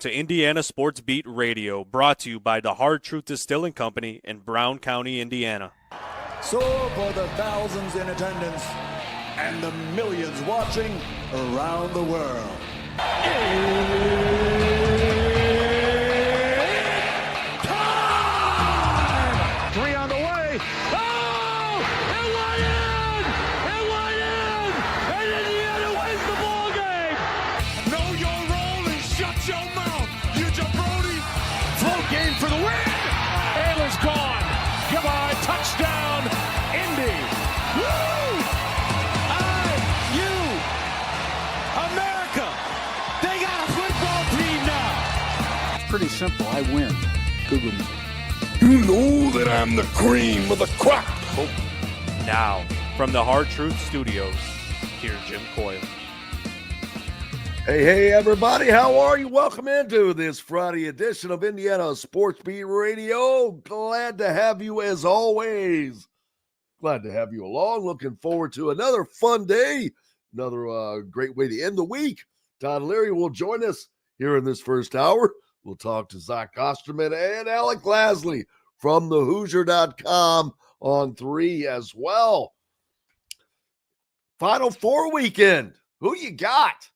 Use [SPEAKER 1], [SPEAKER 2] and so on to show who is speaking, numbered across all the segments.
[SPEAKER 1] To Indiana Sports Beat Radio, brought to you by the Hard Truth Distilling Company in Brown County, Indiana.
[SPEAKER 2] So for the thousands in attendance and the millions watching around the world, it's time!
[SPEAKER 3] 3 on the way. Oh! It went in! It went in! And Indiana wins the ball game!
[SPEAKER 4] Know your role and shut your mouth, you jabroni!
[SPEAKER 3] Float game for the win! Ayla's gone. Goodbye. Touchdown, Indy. Woo! IU America. They got a football team now.
[SPEAKER 5] Pretty simple. I win. Google me.
[SPEAKER 4] You know that I'm the cream of the crop.
[SPEAKER 1] Now, from the Hard Truth Studios, here's Jim Coyle.
[SPEAKER 6] Hey, everybody. How are you? Welcome into this Friday edition of Indiana Sports Beat Radio. Glad to have you as always. Glad to have you along. Looking forward to another fun day. Another great way to end the week. Todd Leary will join us here in this first hour. We'll talk to Zach Osterman and Alec Lasley from the Hoosier.com on 3 as well. Final Four weekend. Who you got?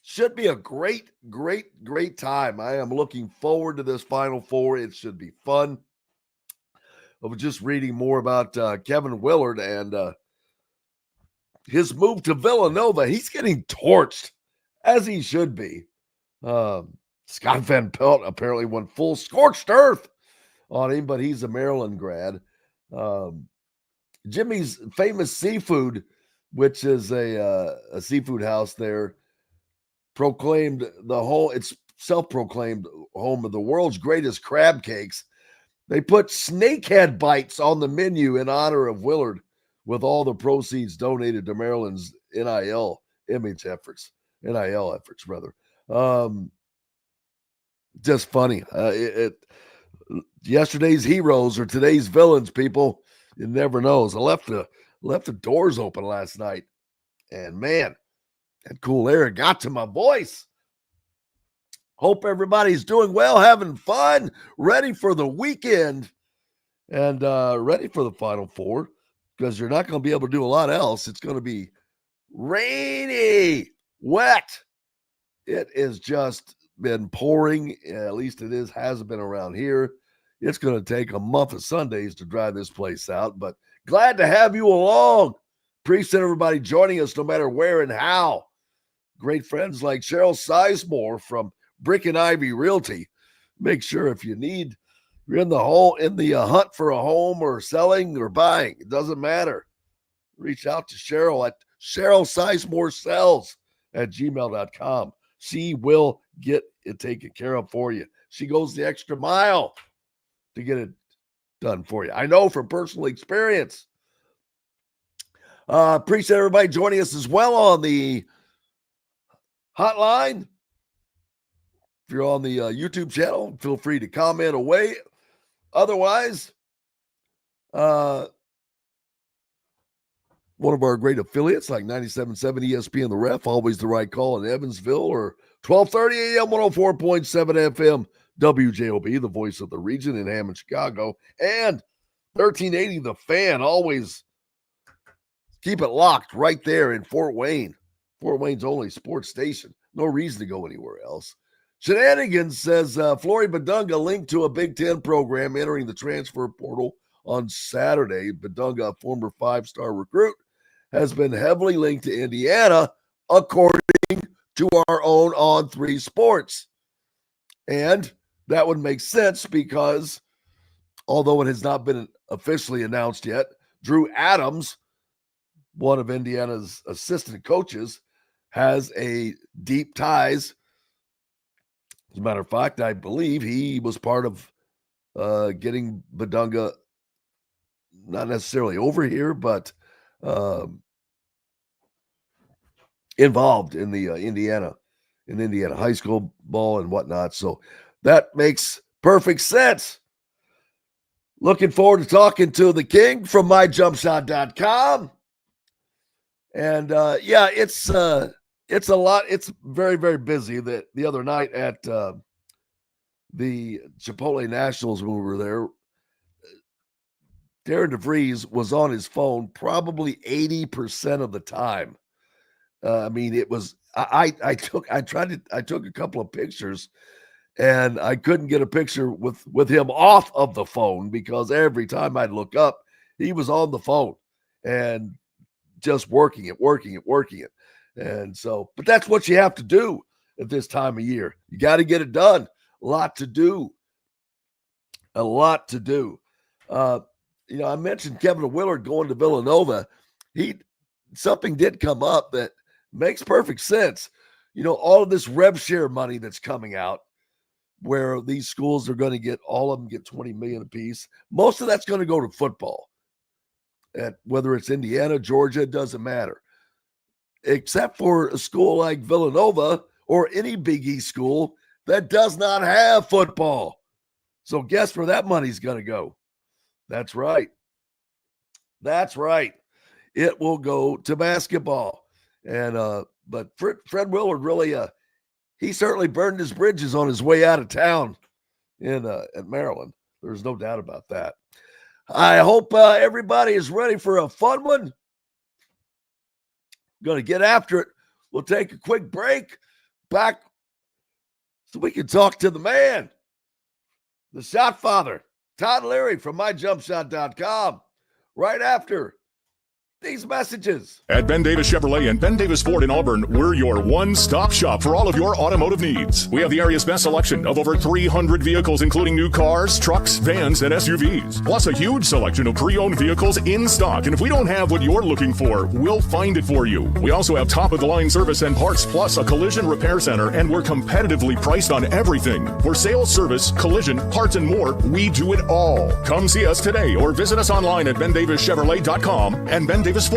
[SPEAKER 6] Should be a great time. I am looking forward to this Final Four. It should be fun. I was just reading more about Kevin Willard and his move to Villanova. He's getting torched, as he should be. Scott Van Pelt apparently went full scorched earth on him, but he's a Maryland grad. Jimmy's Famous Seafood, which is a seafood house there, proclaimed it's self-proclaimed home of the world's greatest crab cakes. They put snakehead bites on the menu in honor of Willard, with all the proceeds donated to Maryland's NIL efforts. Just funny. Yesterday's heroes or today's villains, people. You never knows. I left the doors open last night, and man, that cool air got to my voice. Hope everybody's doing well, having fun, ready for the weekend, and ready for the Final Four, because you're not going to be able to do a lot else. It's going to be rainy, wet. It has just been pouring. At least it hasn't been around here. It's going to take a month of Sundays to dry this place out, but glad to have you along. Appreciate everybody joining us no matter where and how. Great friends like Cheryl Sizemore from Brick and Ivy Realty. Make sure if you're in the hunt for a home or selling or buying, it doesn't matter. Reach out to Cheryl at CherylSizemore@gmail.com. She will get it taken care of for you. She goes the extra mile to get it done for you. I know from personal experience. Appreciate everybody joining us as well on the hotline. If you're on the YouTube channel, feel free to comment away. Otherwise, one of our great affiliates like 97.7 ESPN The Ref, always the right call in Evansville, or 1230 AM, 104.7 FM, WJOB, the voice of the region in Hammond, Chicago, and 1380 The Fan. Always keep it locked right there in Fort Wayne. Fort Wayne's only sports station. No reason to go anywhere else. Shenanigans says Flory Badunga linked to a Big Ten program entering the transfer portal on Saturday. Badunga, a former 5-star recruit, has been heavily linked to Indiana, according to our own On 3 Sports. And that would make sense because, although it has not been officially announced yet, Drew Adams, one of Indiana's assistant coaches, has a deep ties. As a matter of fact, I believe he was part of getting Badunga not necessarily over here, but involved in the Indiana high school ball and whatnot. So that makes perfect sense. Looking forward to talking to the King from myjumpshot.com. And it's It's a lot. It's very, very busy. That the other night at the Chipotle Nationals when we were there, Darren DeVries was on his phone probably 80% of the time. I mean, it was I took a couple of pictures and I couldn't get a picture with him off of the phone because every time I'd look up, he was on the phone and just working it. And so, but that's what you have to do at this time of year. You got to get it done. A lot to do. I mentioned Kevin Willard going to Villanova. Something did come up that makes perfect sense. All of this rev share money that's coming out, where these schools are going to get, all of them get $20 million apiece. Most of that's going to go to football. And whether it's Indiana, Georgia, it doesn't matter. Except for a school like Villanova or any Big East school that does not have football. So guess where that money's going to go? That's right. It will go to basketball. And but Fred Willard really he certainly burned his bridges on his way out of town at Maryland. There's no doubt about that. I hope everybody is ready for a fun one. Going to get after it. We'll take a quick break. Back so we can talk to the man, the shot father, Todd Leary from myjumpshot.com, right after these messages.
[SPEAKER 7] At Ben Davis Chevrolet and Ben Davis Ford in Auburn, we're your one-stop shop for all of your automotive needs. We have the area's best selection of over 300 vehicles, including new cars, trucks, vans, and SUVs. Plus a huge selection of pre-owned vehicles in stock. And if we don't have what you're looking for, we'll find it for you. We also have top-of-the-line service and parts, plus a collision repair center, and we're competitively priced on everything. For sales, service, collision, parts, and more, we do it all. Come see us today or visit us online at BenDavisChevrolet.com and BenDavisFord.com.
[SPEAKER 8] Whether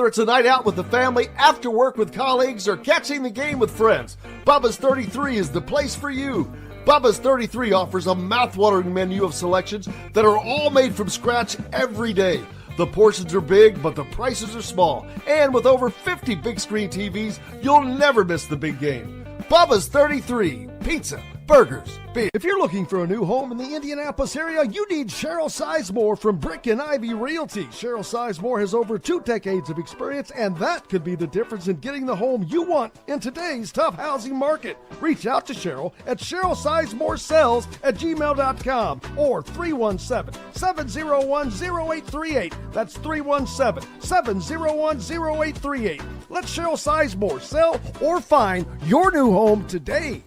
[SPEAKER 8] it's a night out with the family, after work with colleagues, or catching the game with friends, Bubba's 33 is the place for you. Bubba's 33 offers a mouthwatering menu of selections that are all made from scratch every day. The portions are big, but the prices are small. And with over 50 big screen TVs, you'll never miss the big game. Bubba's 33, pizza, burgers, beer. If you're looking for a new home in the Indianapolis area, you need Cheryl Sizemore from Brick and Ivy Realty. Cheryl Sizemore has over 2 decades of experience, and that could be the difference in getting the home you want in today's tough housing market. Reach out to Cheryl at CherylSizemoreSells@gmail.com or 317-701-0838. That's 317-701-0838. Let Cheryl Sizemore sell or find your new home today.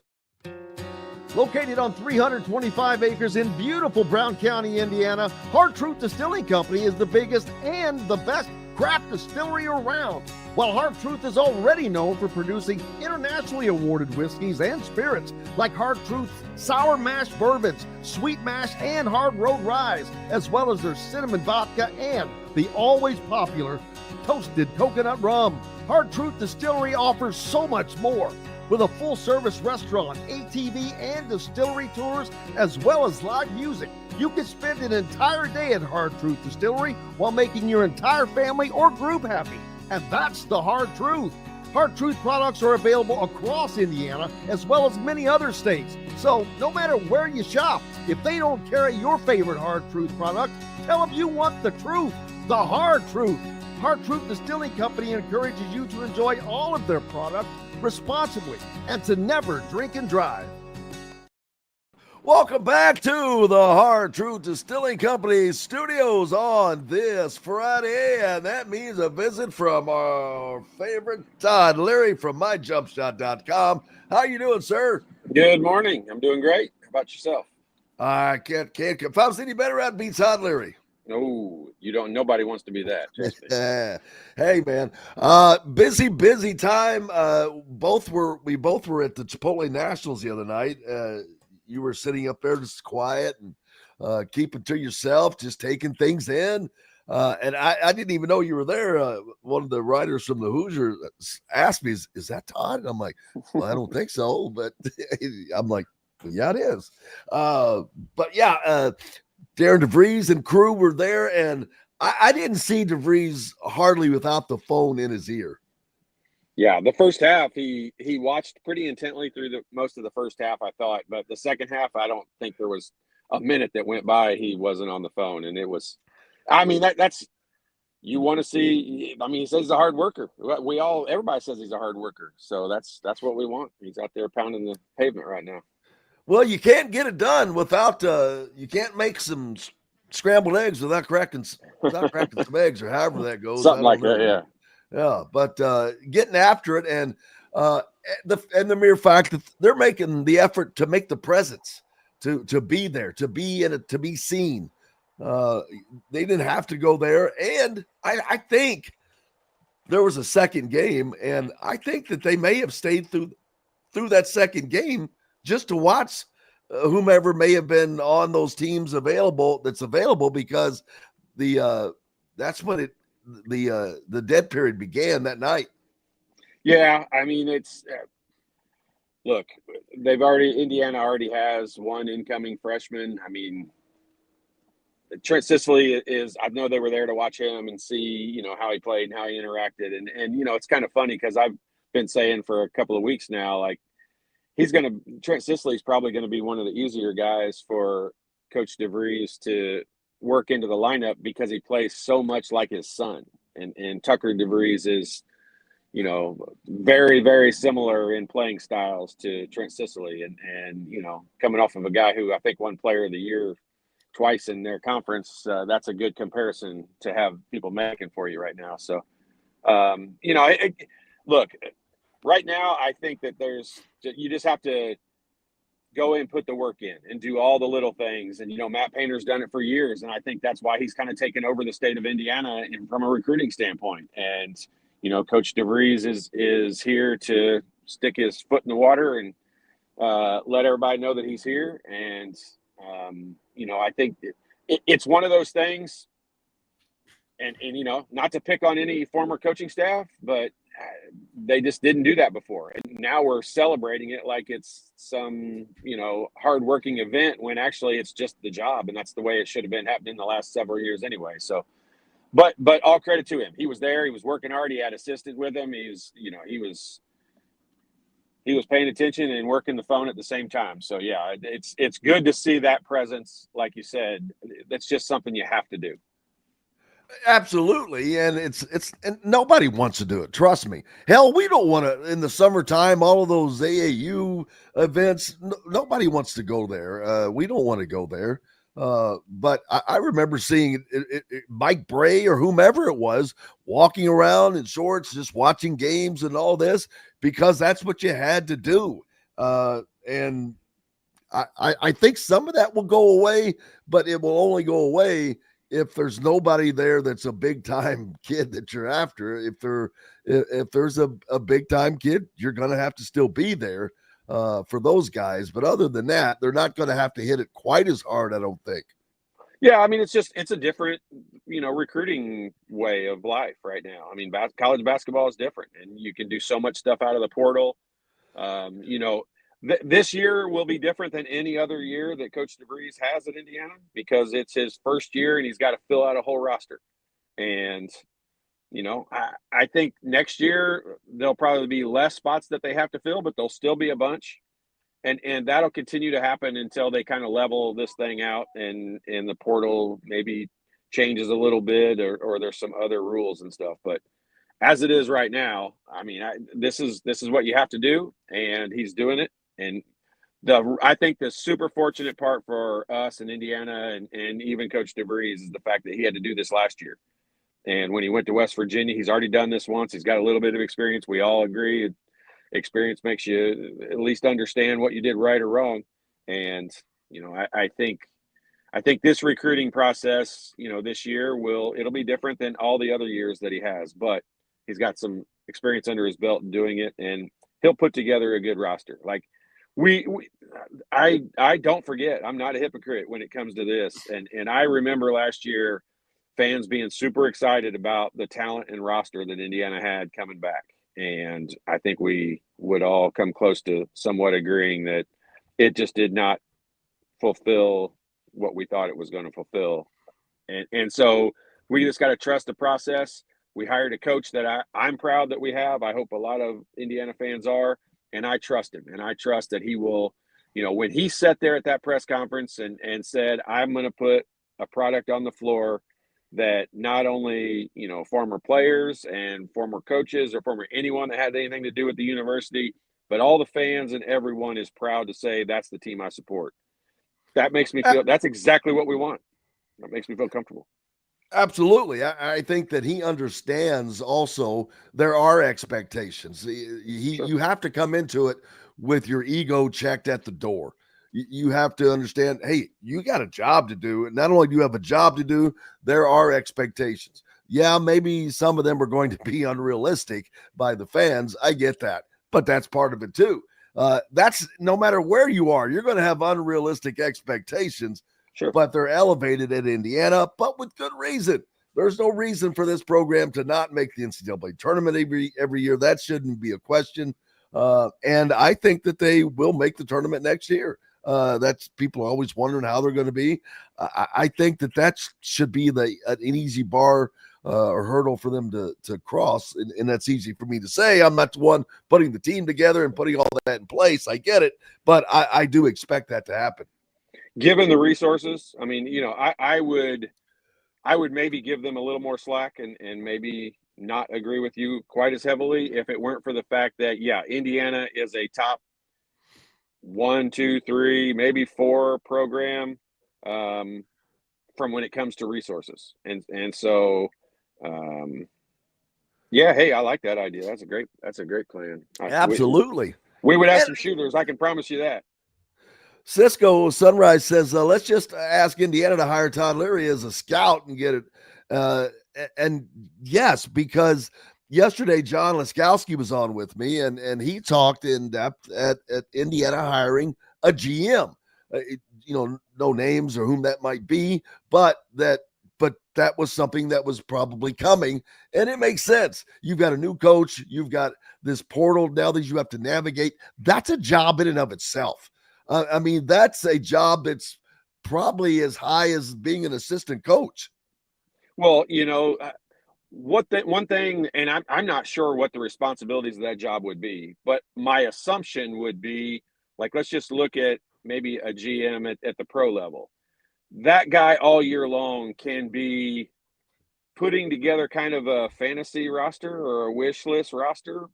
[SPEAKER 8] Located on 325 acres in beautiful Brown County, Indiana, Hard Truth Distilling Company is the biggest and the best craft distillery around. While Hard Truth is already known for producing internationally awarded whiskeys and spirits like Hard Truth's sour mash bourbons, sweet mash, and hard road ryes, as well as their cinnamon vodka and the always popular toasted coconut rum. Hard Truth Distillery offers so much more. With a full-service restaurant, ATV, and distillery tours, as well as live music, you can spend an entire day at Hard Truth Distillery while making your entire family or group happy. And that's the Hard Truth. Hard Truth products are available across Indiana, as well as many other states. So no matter where you shop, if they don't carry your favorite Hard Truth product, tell them you want the truth, the Hard Truth. Hard Truth Distilling Company encourages you to enjoy all of their products responsibly and to never drink and drive.
[SPEAKER 6] Welcome back to the Hard Truth Distilling Company studios on this Friday, and that means a visit from our favorite Todd Leary from myjumpshot.com. How you doing, sir?
[SPEAKER 9] Good morning. I'm doing great. How about yourself?
[SPEAKER 6] I can't. If I was any better, I'd be Todd Leary.
[SPEAKER 9] No, you don't. Nobody wants to be that. Trust me.
[SPEAKER 6] Hey, man. Busy time. We both were at the Chipotle Nationals the other night. You were sitting up there just quiet and keeping to yourself, just taking things in. And I didn't even know you were there. One of the writers from the Hoosier asked me, is that Todd? And I'm like, well, I don't think so. But I'm like, yeah, it is. But yeah, Darren DeVries and crew were there. And I didn't see DeVries hardly without the phone in his ear.
[SPEAKER 9] Yeah, the first half he watched pretty intently through the most of the first half, I thought, but the second half I don't think there was a minute that went by he wasn't on the phone, and it was, I mean that's you want to see. I mean, he says he's a hard worker. Everybody says he's a hard worker, so that's what we want. He's out there pounding the pavement right now.
[SPEAKER 6] Well, you can't get it done without you can't make some scrambled eggs without cracking some eggs, or however that goes.
[SPEAKER 9] Something like that, yeah.
[SPEAKER 6] Yeah, but getting after it, and the mere fact that they're making the effort to make the presence, to be there, to be in it, to be seen. They didn't have to go there, and I think there was a second game, and I think that they may have stayed through that second game just to watch whomever may have been on those teams available, because that's when the dead period began that night.
[SPEAKER 9] Yeah, I mean, it's look, Indiana already has one incoming freshman. I mean, Trent Sicily I know they were there to watch him and see, how he played and how he interacted. And it's kind of funny because I've been saying for a couple of weeks now, like, Trent Sicily's probably going to be one of the easier guys for Coach DeVries to work into the lineup because he plays so much like his son. And Tucker DeVries is, very, very similar in playing styles to Trent Sicily. And coming off of a guy who I think won Player of the Year twice in their conference, that's a good comparison to have people making for you right now. So, look, right now, I think that you just have to go in, put the work in, and do all the little things. And, Matt Painter's done it for years, and I think that's why he's kind of taken over the state of Indiana from a recruiting standpoint. And, Coach DeVries is here to stick his foot in the water and let everybody know that he's here. And, I think it's one of those things, and not to pick on any former coaching staff, but they just didn't do that before. And now we're celebrating it like it's some, hardworking event when actually it's just the job. And that's the way it should have been happening the last several years anyway. So, but all credit to him. He was there. He was working hard. He had assisted with him. He was paying attention and working the phone at the same time. So yeah, it's good to see that presence. Like you said, that's just something you have to do.
[SPEAKER 6] Absolutely. And and nobody wants to do it. Trust me. Hell, we don't want to, in the summertime, all of those AAU events, nobody wants to go there. We don't want to go there. But I remember seeing Mike Bray or whomever it was walking around in shorts, just watching games and all this, because that's what you had to do. And I think some of that will go away, but it will only go away if there's nobody there that's a big time kid that you're after. If there's a big time kid, you're going to have to still be there for those guys. But other than that, they're not going to have to hit it quite as hard, I don't think.
[SPEAKER 9] Yeah, I mean, it's a different, recruiting way of life right now. I mean, college basketball is different, and you can do so much stuff out of the portal. This year will be different than any other year that Coach DeVries has at Indiana, because it's his first year and he's got to fill out a whole roster. And, I think next year there'll probably be less spots that they have to fill, but there'll still be a bunch. And that'll continue to happen until they kind of level this thing out and the portal maybe changes a little bit or there's some other rules and stuff. But as it is right now, I mean, this is what you have to do, and he's doing it. And I think the super fortunate part for us in Indiana and even Coach DeVries is the fact that he had to do this last year. And when he went to West Virginia, he's already done this once. He's got a little bit of experience. We all agree experience makes you at least understand what you did right or wrong. And, I think this recruiting process, this year it'll be different than all the other years that he has, but he's got some experience under his belt in doing it, and he'll put together a good roster. Like I don't forget, I'm not a hypocrite when it comes to this. And I remember last year fans being super excited about the talent and roster that Indiana had coming back. And I think we would all come close to somewhat agreeing that it just did not fulfill what we thought it was going to fulfill. And so we just got to trust the process. We hired a coach that I'm proud that we have. I hope a lot of Indiana fans are, and I trust him. And I trust that he will, when he sat there at that press conference and said, I'm going to put a product on the floor that not only, former players and former coaches or former anyone that had anything to do with the university, but all the fans and everyone is proud to say that's the team I support. That makes me feel that's exactly what we want. That makes me feel comfortable.
[SPEAKER 6] Absolutely. I think that he understands also there are expectations. You have to come into it with your ego checked at the door. You have to understand, hey, you got a job to do. And not only do you have a job to do, there are expectations. Yeah, maybe some of them are going to be unrealistic by the fans. I get that. But that's part of it too. That's no matter where you are, you're going to have unrealistic expectations.
[SPEAKER 9] Sure.
[SPEAKER 6] But they're elevated at Indiana, but with good reason. There's no reason for this program to not make the NCAA tournament every year. That shouldn't be a question. And I think that they will make the tournament next year. That's people are always wondering how they're going to be. I think that should be an easy bar or hurdle for them to cross. And that's easy for me to say. I'm not the one putting the team together and putting all that in place. I get it. But I do expect that to happen.
[SPEAKER 9] Given the resources, I mean, I would maybe give them a little more slack and maybe not agree with you quite as heavily if it weren't for the fact that, Indiana is a top 1, 2, 3, maybe 4 program from when it comes to resources. And so, hey, I like that idea. That's a great plan.
[SPEAKER 6] Absolutely.
[SPEAKER 9] We would have some shooters. I can promise you that.
[SPEAKER 6] Cisco Sunrise says, let's just ask Indiana to hire Todd Leary as a scout and get it. And yes, because yesterday John Laskowski was on with me and he talked in depth at Indiana hiring a GM. No names or whom that might be, but that was something that was probably coming, and it makes sense. You've got a new coach. You've got this portal now that you have to navigate. That's a job in and of itself. I mean, that's a job that's probably as high as being an assistant coach.
[SPEAKER 9] Well, one thing, and I'm not sure what the responsibilities of that job would be, but my assumption would be, like, let's just look at maybe a GM at the pro level. That guy all year long can be putting together kind of a fantasy roster or a wish list roster.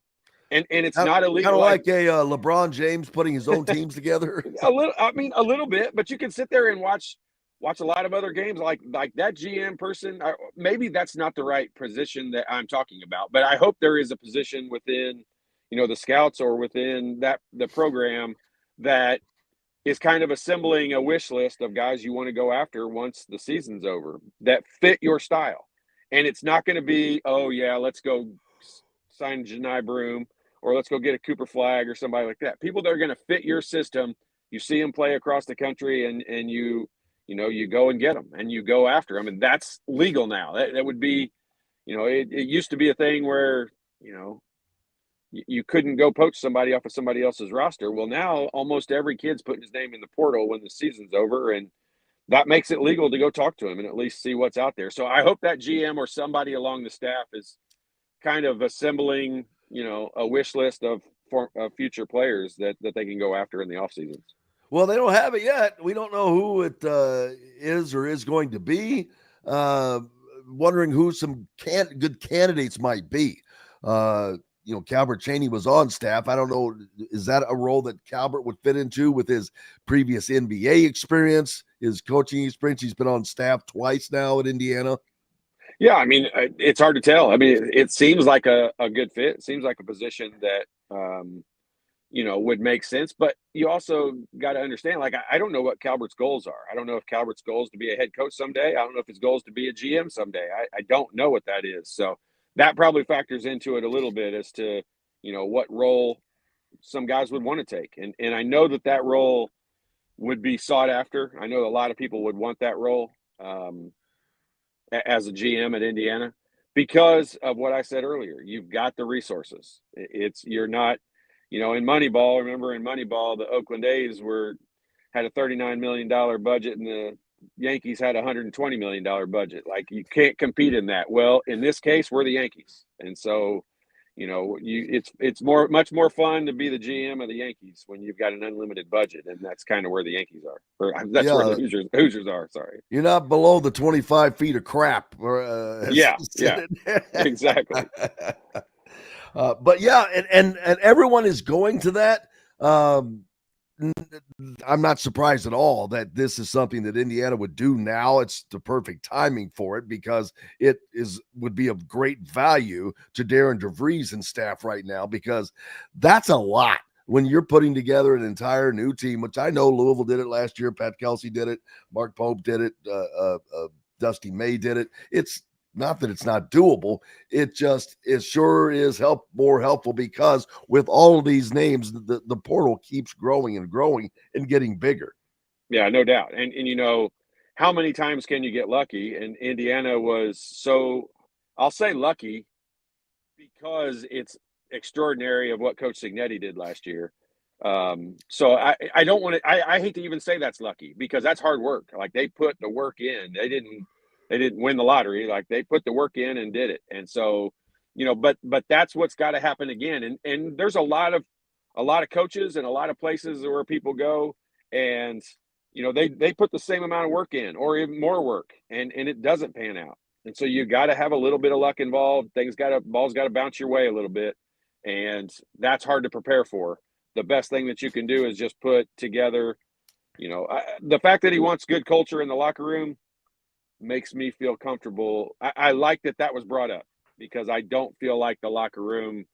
[SPEAKER 9] And it's not illegal.
[SPEAKER 6] Kind of like a LeBron James putting his own teams together.
[SPEAKER 9] A little bit, but you can sit there and watch a lot of other games like that GM person. Maybe that's not the right position that I'm talking about, but I hope there is a position within, the scouts or within the program that is kind of assembling a wish list of guys you want to go after once the season's over that fit your style. And it's not going to be, oh yeah, let's go sign Janai Broom, or let's go get a Cooper Flag or somebody like that. People that are going to fit your system. You see them play across the country and you go and get them and you go after them. And that's legal now. That would be, it used to be a thing where, you couldn't go poach somebody off of somebody else's roster. Well, now almost every kid's putting his name in the portal when the season's over, and that makes it legal to go talk to him and at least see what's out there. So I hope that GM or somebody along the staff is kind of assembling, a wish list of future players that they can go after in the off seasons.
[SPEAKER 6] Well, they don't have it yet. We don't know who it is or is going to be. Wondering who some good candidates might be. Calbert Chaney was on staff. I don't know. Is that a role that Calbert would fit into with his previous NBA experience, his coaching experience? He's been on staff twice now at Indiana.
[SPEAKER 9] Yeah, I mean, it's hard to tell. I mean, it seems like a good fit. It seems like a position that, would make sense. But you also got to understand, like, I don't know what Calbert's goals are. I don't know if Calbert's goal is to be a head coach someday. I don't know if his goal is to be a GM someday. I don't know what that is. So that probably factors into it a little bit as to, what role some guys would want to take. And I know that role would be sought after. I know a lot of people would want that role as a GM at Indiana because of what I said earlier. You've got the resources. You're not, in Moneyball, remember in Moneyball, the Oakland A's had a $39 million budget and Yankees had $120 million budget. Like, you can't compete in that. Well, in this case, we're the Yankees. And so, it's much more fun to be the GM of the Yankees when you've got an unlimited budget. And that's kind of where the Yankees are. Or that's where the Hoosiers are. Sorry.
[SPEAKER 6] You're not below the 25 feet of crap.
[SPEAKER 9] Yeah, exactly.
[SPEAKER 6] But yeah, and everyone is going to that. I'm not surprised at all that this is something that Indiana would do now. It's the perfect timing for it because it would be of great value to Darren DeVries and staff right now, because that's a lot when you're putting together an entire new team, which I know Louisville did it last year. Pat Kelsey did it. Mark Pope did it. Dusty May did it. It's not that it's not doable. It sure is more helpful because with all of these names, the portal keeps growing and growing and getting bigger.
[SPEAKER 9] Yeah, no doubt. And how many times can you get lucky? And Indiana was so, I'll say lucky, because it's extraordinary of what Coach Signetti did last year. So I don't want to, I hate to even say that's lucky, because that's hard work. Like, they put the work in. They didn't win the lottery. Like, they put the work in and did it. And so, but that's what's got to happen again. And there's a lot of coaches and a lot of places where people go and, they put the same amount of work in or even more work, and it doesn't pan out. And so you got to have a little bit of luck involved. Ball's got to bounce your way a little bit. And that's hard to prepare for. The best thing that you can do is just put together, the fact that he wants good culture in the locker room makes me feel comfortable. I like that was brought up, because I don't feel like the locker room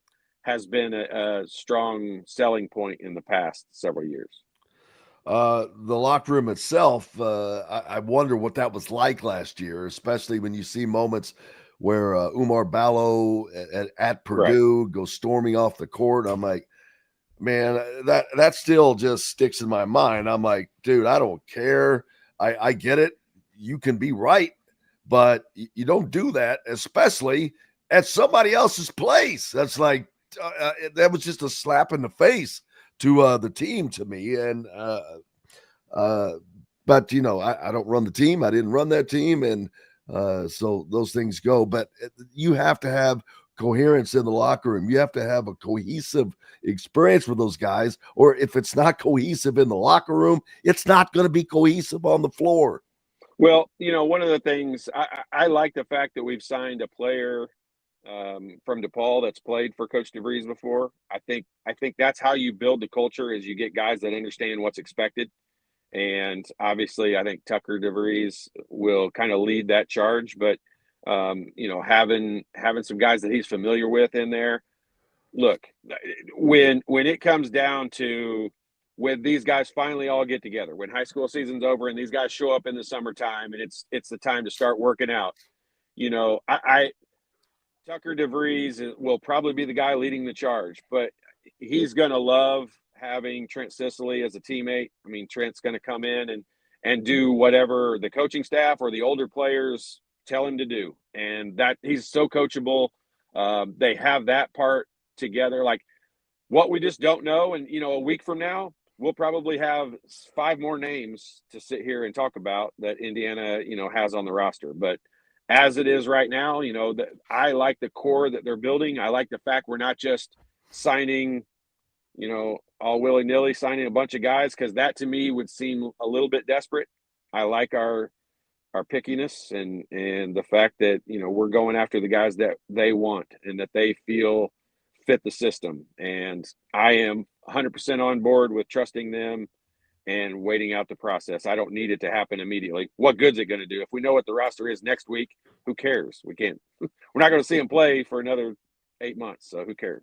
[SPEAKER 9] has been a strong selling point in the past several years.
[SPEAKER 6] The locker room itself, I wonder what that was like last year, especially when you see moments where Umar Ballo at Purdue goes storming off the court. I'm like, man, that still just sticks in my mind. I'm like, dude, I don't care. I get it. You can be right, but you don't do that, especially at somebody else's place. That's like, that was just a slap in the face to the team, to me. And, but I don't run the team. I didn't run that team. And so those things go, but you have to have coherence in the locker room. You have to have a cohesive experience with those guys, or if it's not cohesive in the locker room, it's not going to be cohesive on the floor.
[SPEAKER 9] Well, one of the things I like the fact that we've signed a player from DePaul that's played for Coach DeVries before. I think that's how you build the culture, is you get guys that understand what's expected. And obviously, I think Tucker DeVries will kind of lead that charge. But having some guys that he's familiar with in there. Look, when it comes down to when these guys finally all get together, when high school season's over and these guys show up in the summertime and it's the time to start working out, Tucker DeVries will probably be the guy leading the charge, but he's going to love having Trent Sicily as a teammate. I mean, Trent's going to come in and do whatever the coaching staff or the older players tell him to do. And that he's so coachable. They have that part together. Like, what we just don't know. And, a week from now, we'll probably have 5 more names to sit here and talk about that Indiana, has on the roster. But as it is right now, that I like the core that they're building. I like the fact we're not just signing, all willy-nilly signing a bunch of guys, because that to me would seem a little bit desperate. I like our pickiness and the fact that, we're going after the guys that they want and that they feel fit the system. And I am 100% on board with trusting them and waiting out the process. I don't need it to happen immediately. What good's it going to do? If we know what the roster is next week, who cares? We're not going to see them play for another 8 months. So who cares?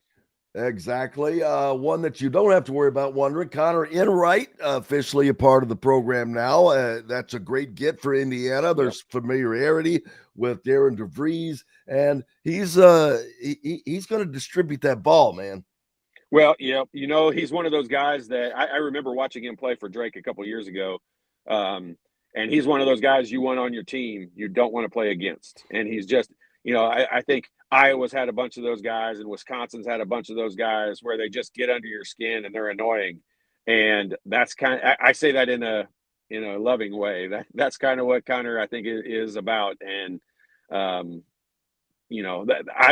[SPEAKER 6] Exactly. One that you don't have to worry about wondering, Connor Enright, officially a part of the program now. That's a great get for Indiana. There's familiarity with Darren DeVries, and he's going to distribute that ball, man.
[SPEAKER 9] Well, he's one of those guys that I remember watching him play for Drake a couple years ago. And he's one of those guys you want on your team, you don't want to play against. And he's just, I think Iowa's had a bunch of those guys and Wisconsin's had a bunch of those guys where they just get under your skin and they're annoying. And that's I say that in in a loving way. That's kind of what Connor, I think, is about. And,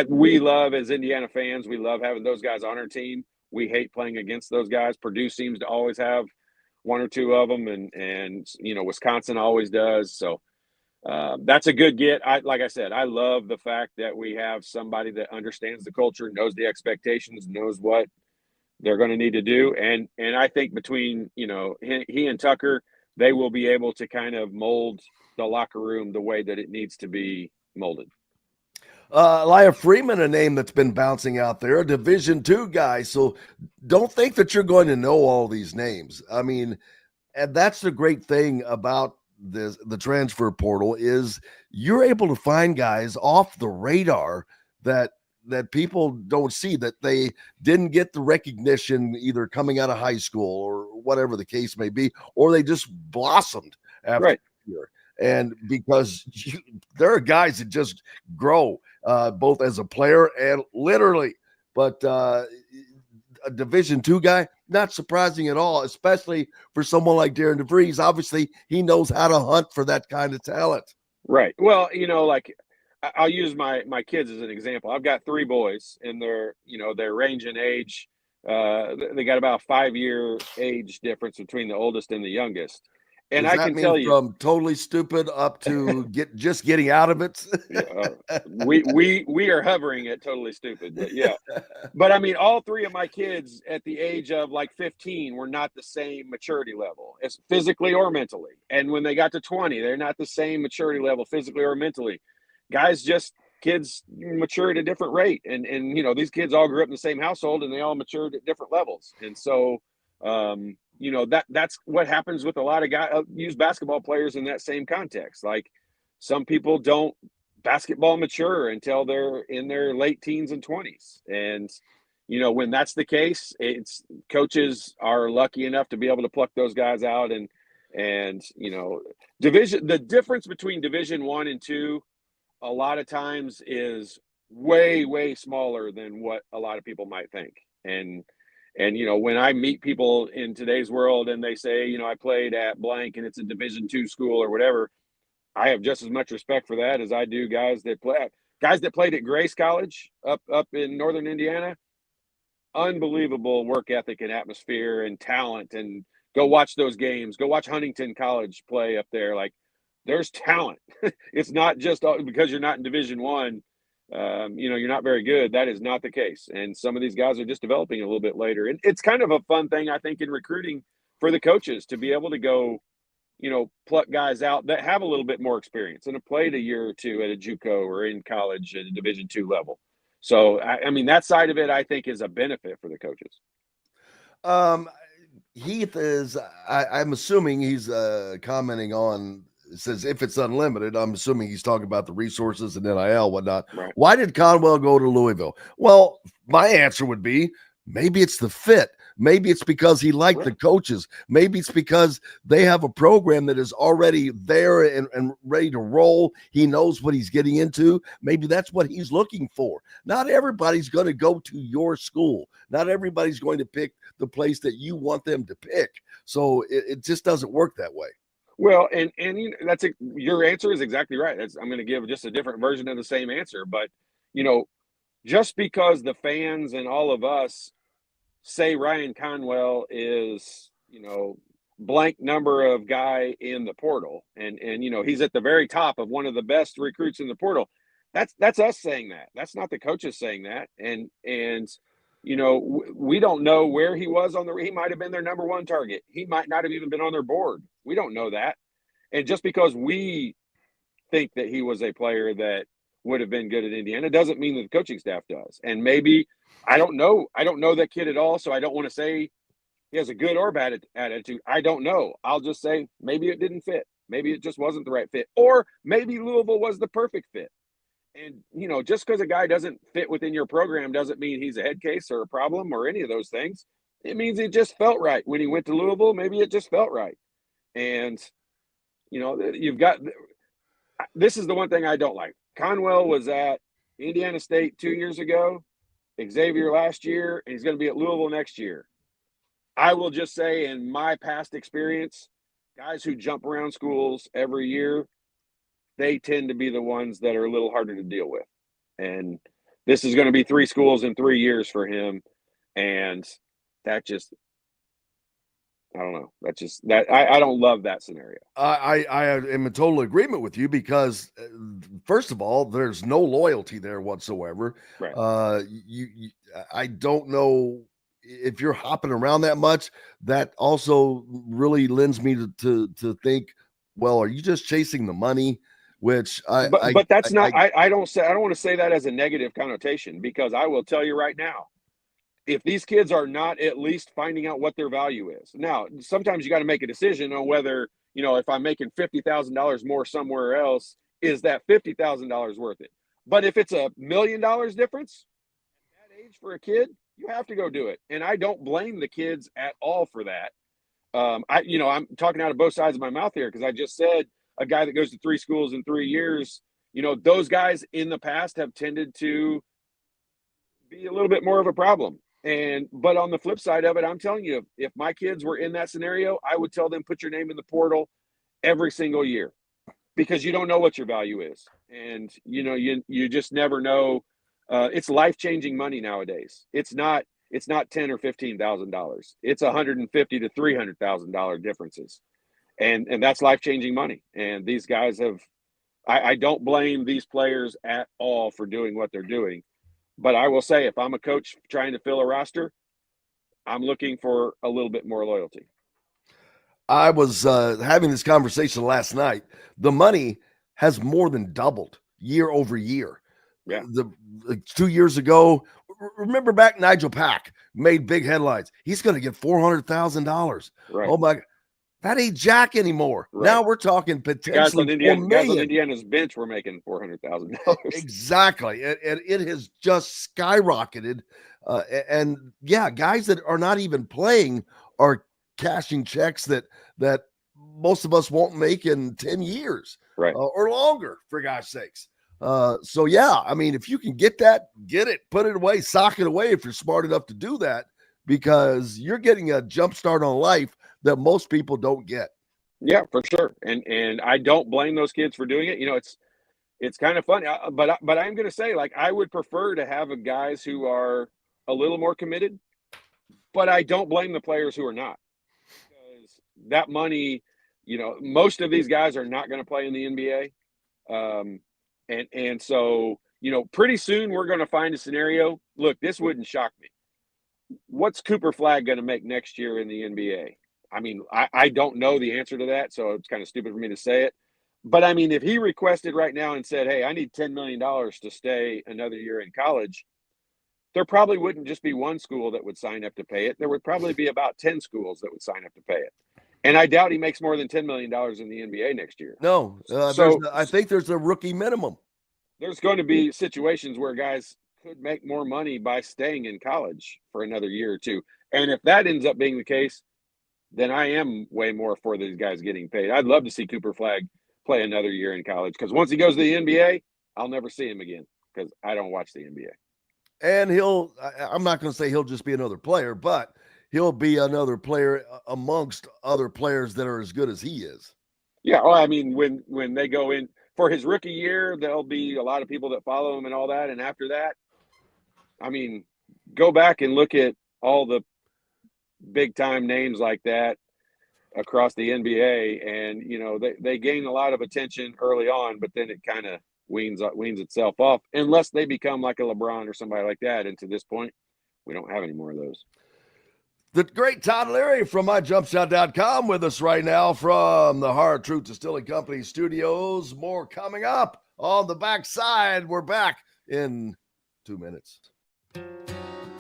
[SPEAKER 9] we love, as Indiana fans, we love having those guys on our team. We hate playing against those guys. Purdue seems to always have one or two of them, and Wisconsin always does. So that's a good get. Like I said, I love the fact that we have somebody that understands the culture, knows the expectations, knows what they're going to need to do. And I think between, he and Tucker, they will be able to kind of mold the locker room the way that it needs to be molded.
[SPEAKER 6] Elia Freeman, a name that's been bouncing out there, a Division II guy. So don't think that you're going to know all these names. I mean, and that's the great thing about the transfer portal is you're able to find guys off the radar that people don't see, that they didn't get the recognition either coming out of high school or whatever the case may be, or they just blossomed after
[SPEAKER 9] right.
[SPEAKER 6] the year. And because there are guys that just grow both as a player and literally, but a Division II guy, not surprising at all, especially for someone like Darren DeVries. Obviously, he knows how to hunt for that kind of talent.
[SPEAKER 9] Right. Well, like I'll use my kids as an example. I've got 3 boys, and they're range in age. They got about a 5-year age difference between the oldest and the youngest. And
[SPEAKER 6] Does
[SPEAKER 9] I
[SPEAKER 6] that
[SPEAKER 9] can
[SPEAKER 6] mean
[SPEAKER 9] tell you,
[SPEAKER 6] from totally stupid up to getting out of it.
[SPEAKER 9] we are hovering at totally stupid, but yeah. But I mean, all 3 of my kids at the age of like 15 were not the same maturity level, as physically or mentally. And when they got to 20, they're not the same maturity level physically or mentally. Kids mature at a different rate. And these kids all grew up in the same household, and they all matured at different levels. And so, that's what happens with a lot of guys, youth basketball players in that same context. Like, some people don't basketball mature until they're in their late teens and 20s. And, when that's the case, coaches are lucky enough to be able to pluck those guys out. And the difference between Division I and II a lot of times is way, way smaller than what a lot of people might think. And when I meet people in today's world and they say, I played at blank and it's a Division II school or whatever, I have just as much respect for that as I do guys that played at Grace College up in Northern Indiana. Unbelievable work ethic and atmosphere and talent. And go watch those games. Go watch Huntington College play up there. Like, there's talent. It's not just because you're not in Division I. You're not very good. That is not the case. And some of these guys are just developing a little bit later. And it's kind of a fun thing, I think, in recruiting for the coaches to be able to go, pluck guys out that have a little bit more experience and have played a year or two at a JUCO or in college at a Division II level. So, I mean, that side of it, I think, is a benefit for the coaches.
[SPEAKER 6] Heath is, I'm assuming he's commenting on, says if it's unlimited, I'm assuming he's talking about the resources and NIL, whatnot.
[SPEAKER 9] Right.
[SPEAKER 6] Why did Conwell go to Louisville? Well, my answer would be maybe it's the fit. Maybe it's because he liked the coaches. Maybe it's because they have a program that is already there and ready to roll. He knows what he's getting into. Maybe that's what he's looking for. Not everybody's going to go to your school. Not everybody's going to pick the place that you want them to pick. So it just doesn't work that way.
[SPEAKER 9] Well, and your answer is exactly right. I'm going to give just a different version of the same answer. But, just because the fans and all of us say Ryan Conwell is, blank number of guy in the portal, and he's at the very top of one of the best recruits in the portal, that's us saying that. That's not the coaches saying that. And we don't know where he was he might have been their number 1 target. He might not have even been on their board. We don't know that. And just because we think that he was a player that would have been good at Indiana doesn't mean that the coaching staff does. And maybe, I don't know that kid at all, so I don't want to say he has a good or bad attitude. I don't know. I'll just say maybe it didn't fit. Maybe it just wasn't the right fit. Or maybe Louisville was the perfect fit. And, just because a guy doesn't fit within your program doesn't mean he's a head case or a problem or any of those things. It means it just felt right. When he went to Louisville, maybe it just felt right. And, this is the one thing I don't like. Conwell was at Indiana State 2 years ago, Xavier last year, and he's going to be at Louisville next year. I will just say, in my past experience, guys who jump around schools every year, they tend to be the ones that are a little harder to deal with. And this is going to be 3 schools in 3 years for him. And that just, I don't know. That's just that I don't love that scenario.
[SPEAKER 6] I am in total agreement with you because, first of all, there's no loyalty there whatsoever.
[SPEAKER 9] Right.
[SPEAKER 6] I don't know if you're hopping around that much. That also really lends me to think, well, are you just chasing the money? Which I don't want to say that as a negative connotation, because I will tell you right now, if these kids are not at least finding out what their value is. Now, sometimes you got to make a decision on whether, if I'm making $50,000 more somewhere else, is that $50,000 worth it? But if it's $1 million difference at that age for a kid, you have to go do it. And I don't blame the kids at all for that. I'm talking out of both sides of my mouth here, because I just said a guy that goes to 3 schools in 3 years, those guys in the past have tended to be a little bit more of a problem. But on the flip side of it, I'm telling you, if my kids were in that scenario, I would tell them, put your name in the portal every single year, because you don't know what your value is. And, you just never know. It's life-changing money nowadays. It's not $10,000 or $15,000. It's $150,000 to $300,000 differences. And that's life-changing money. And these guys I don't blame these players at all for doing what they're doing. But I will say, if I'm a coach trying to fill a roster, I'm looking for a little bit more loyalty. I was having this conversation last night. The money has more than doubled year over year.
[SPEAKER 9] Yeah.
[SPEAKER 6] 2 years ago, remember back, Nigel Pack made big headlines. He's going to get $400,000.
[SPEAKER 9] Right.
[SPEAKER 6] Oh my, that ain't jack anymore.
[SPEAKER 9] Right.
[SPEAKER 6] Now we're talking potentially
[SPEAKER 9] guys on Indiana's bench were making $400,000.
[SPEAKER 6] Exactly. And it has just skyrocketed. And yeah, guys that are not even playing are cashing checks that most of us won't make in 10 years,
[SPEAKER 9] right,
[SPEAKER 6] or longer, for gosh sakes. So yeah, I mean, if you can get that, get it, put it away, sock it away if you're smart enough to do that, because you're getting a jump start on life that most people don't get.
[SPEAKER 9] Yeah, for sure. And I don't blame those kids for doing it. It's kind of funny, but I'm going to say, like, I would prefer to have guys who are a little more committed, but I don't blame the players who are not, because that money, most of these guys are not going to play in the NBA. And so, pretty soon we're going to find a scenario. Look, this wouldn't shock me. What's Cooper Flagg going to make next year in the NBA? I mean, I don't know the answer to that, so it's kind of stupid for me to say it. But, I mean, if he requested right now and said, hey, I need $10 million to stay another year in college, there probably wouldn't just be one school that would sign up to pay it. There would probably be about 10 schools that would sign up to pay it. And I doubt he makes more than $10 million in the NBA next year.
[SPEAKER 6] No, I think there's a rookie minimum.
[SPEAKER 9] There's going to be situations where guys could make more money by staying in college for another year or two. And if that ends up being the case, then I am way more for these guys getting paid. I'd love to see Cooper Flagg play another year in college, because once he goes to the NBA, I'll never see him again, because I don't watch the NBA.
[SPEAKER 6] And I'm not going to say he'll just be another player, but he'll be another player amongst other players that are as good as he is.
[SPEAKER 9] Yeah, well, I mean, when they go in for his rookie year, there'll be a lot of people that follow him and all that. And after that, I mean, go back and look at all the big-time names like that across the NBA, and, they gain a lot of attention early on, but then it kind of weans itself off, unless they become like a LeBron or somebody like that. And to this point, we don't have any more of those.
[SPEAKER 6] The great Todd Leary from MyJumpShot.com with us right now from the Hard Truth Distilling Company studios. More coming up on the backside. We're back in 2 minutes.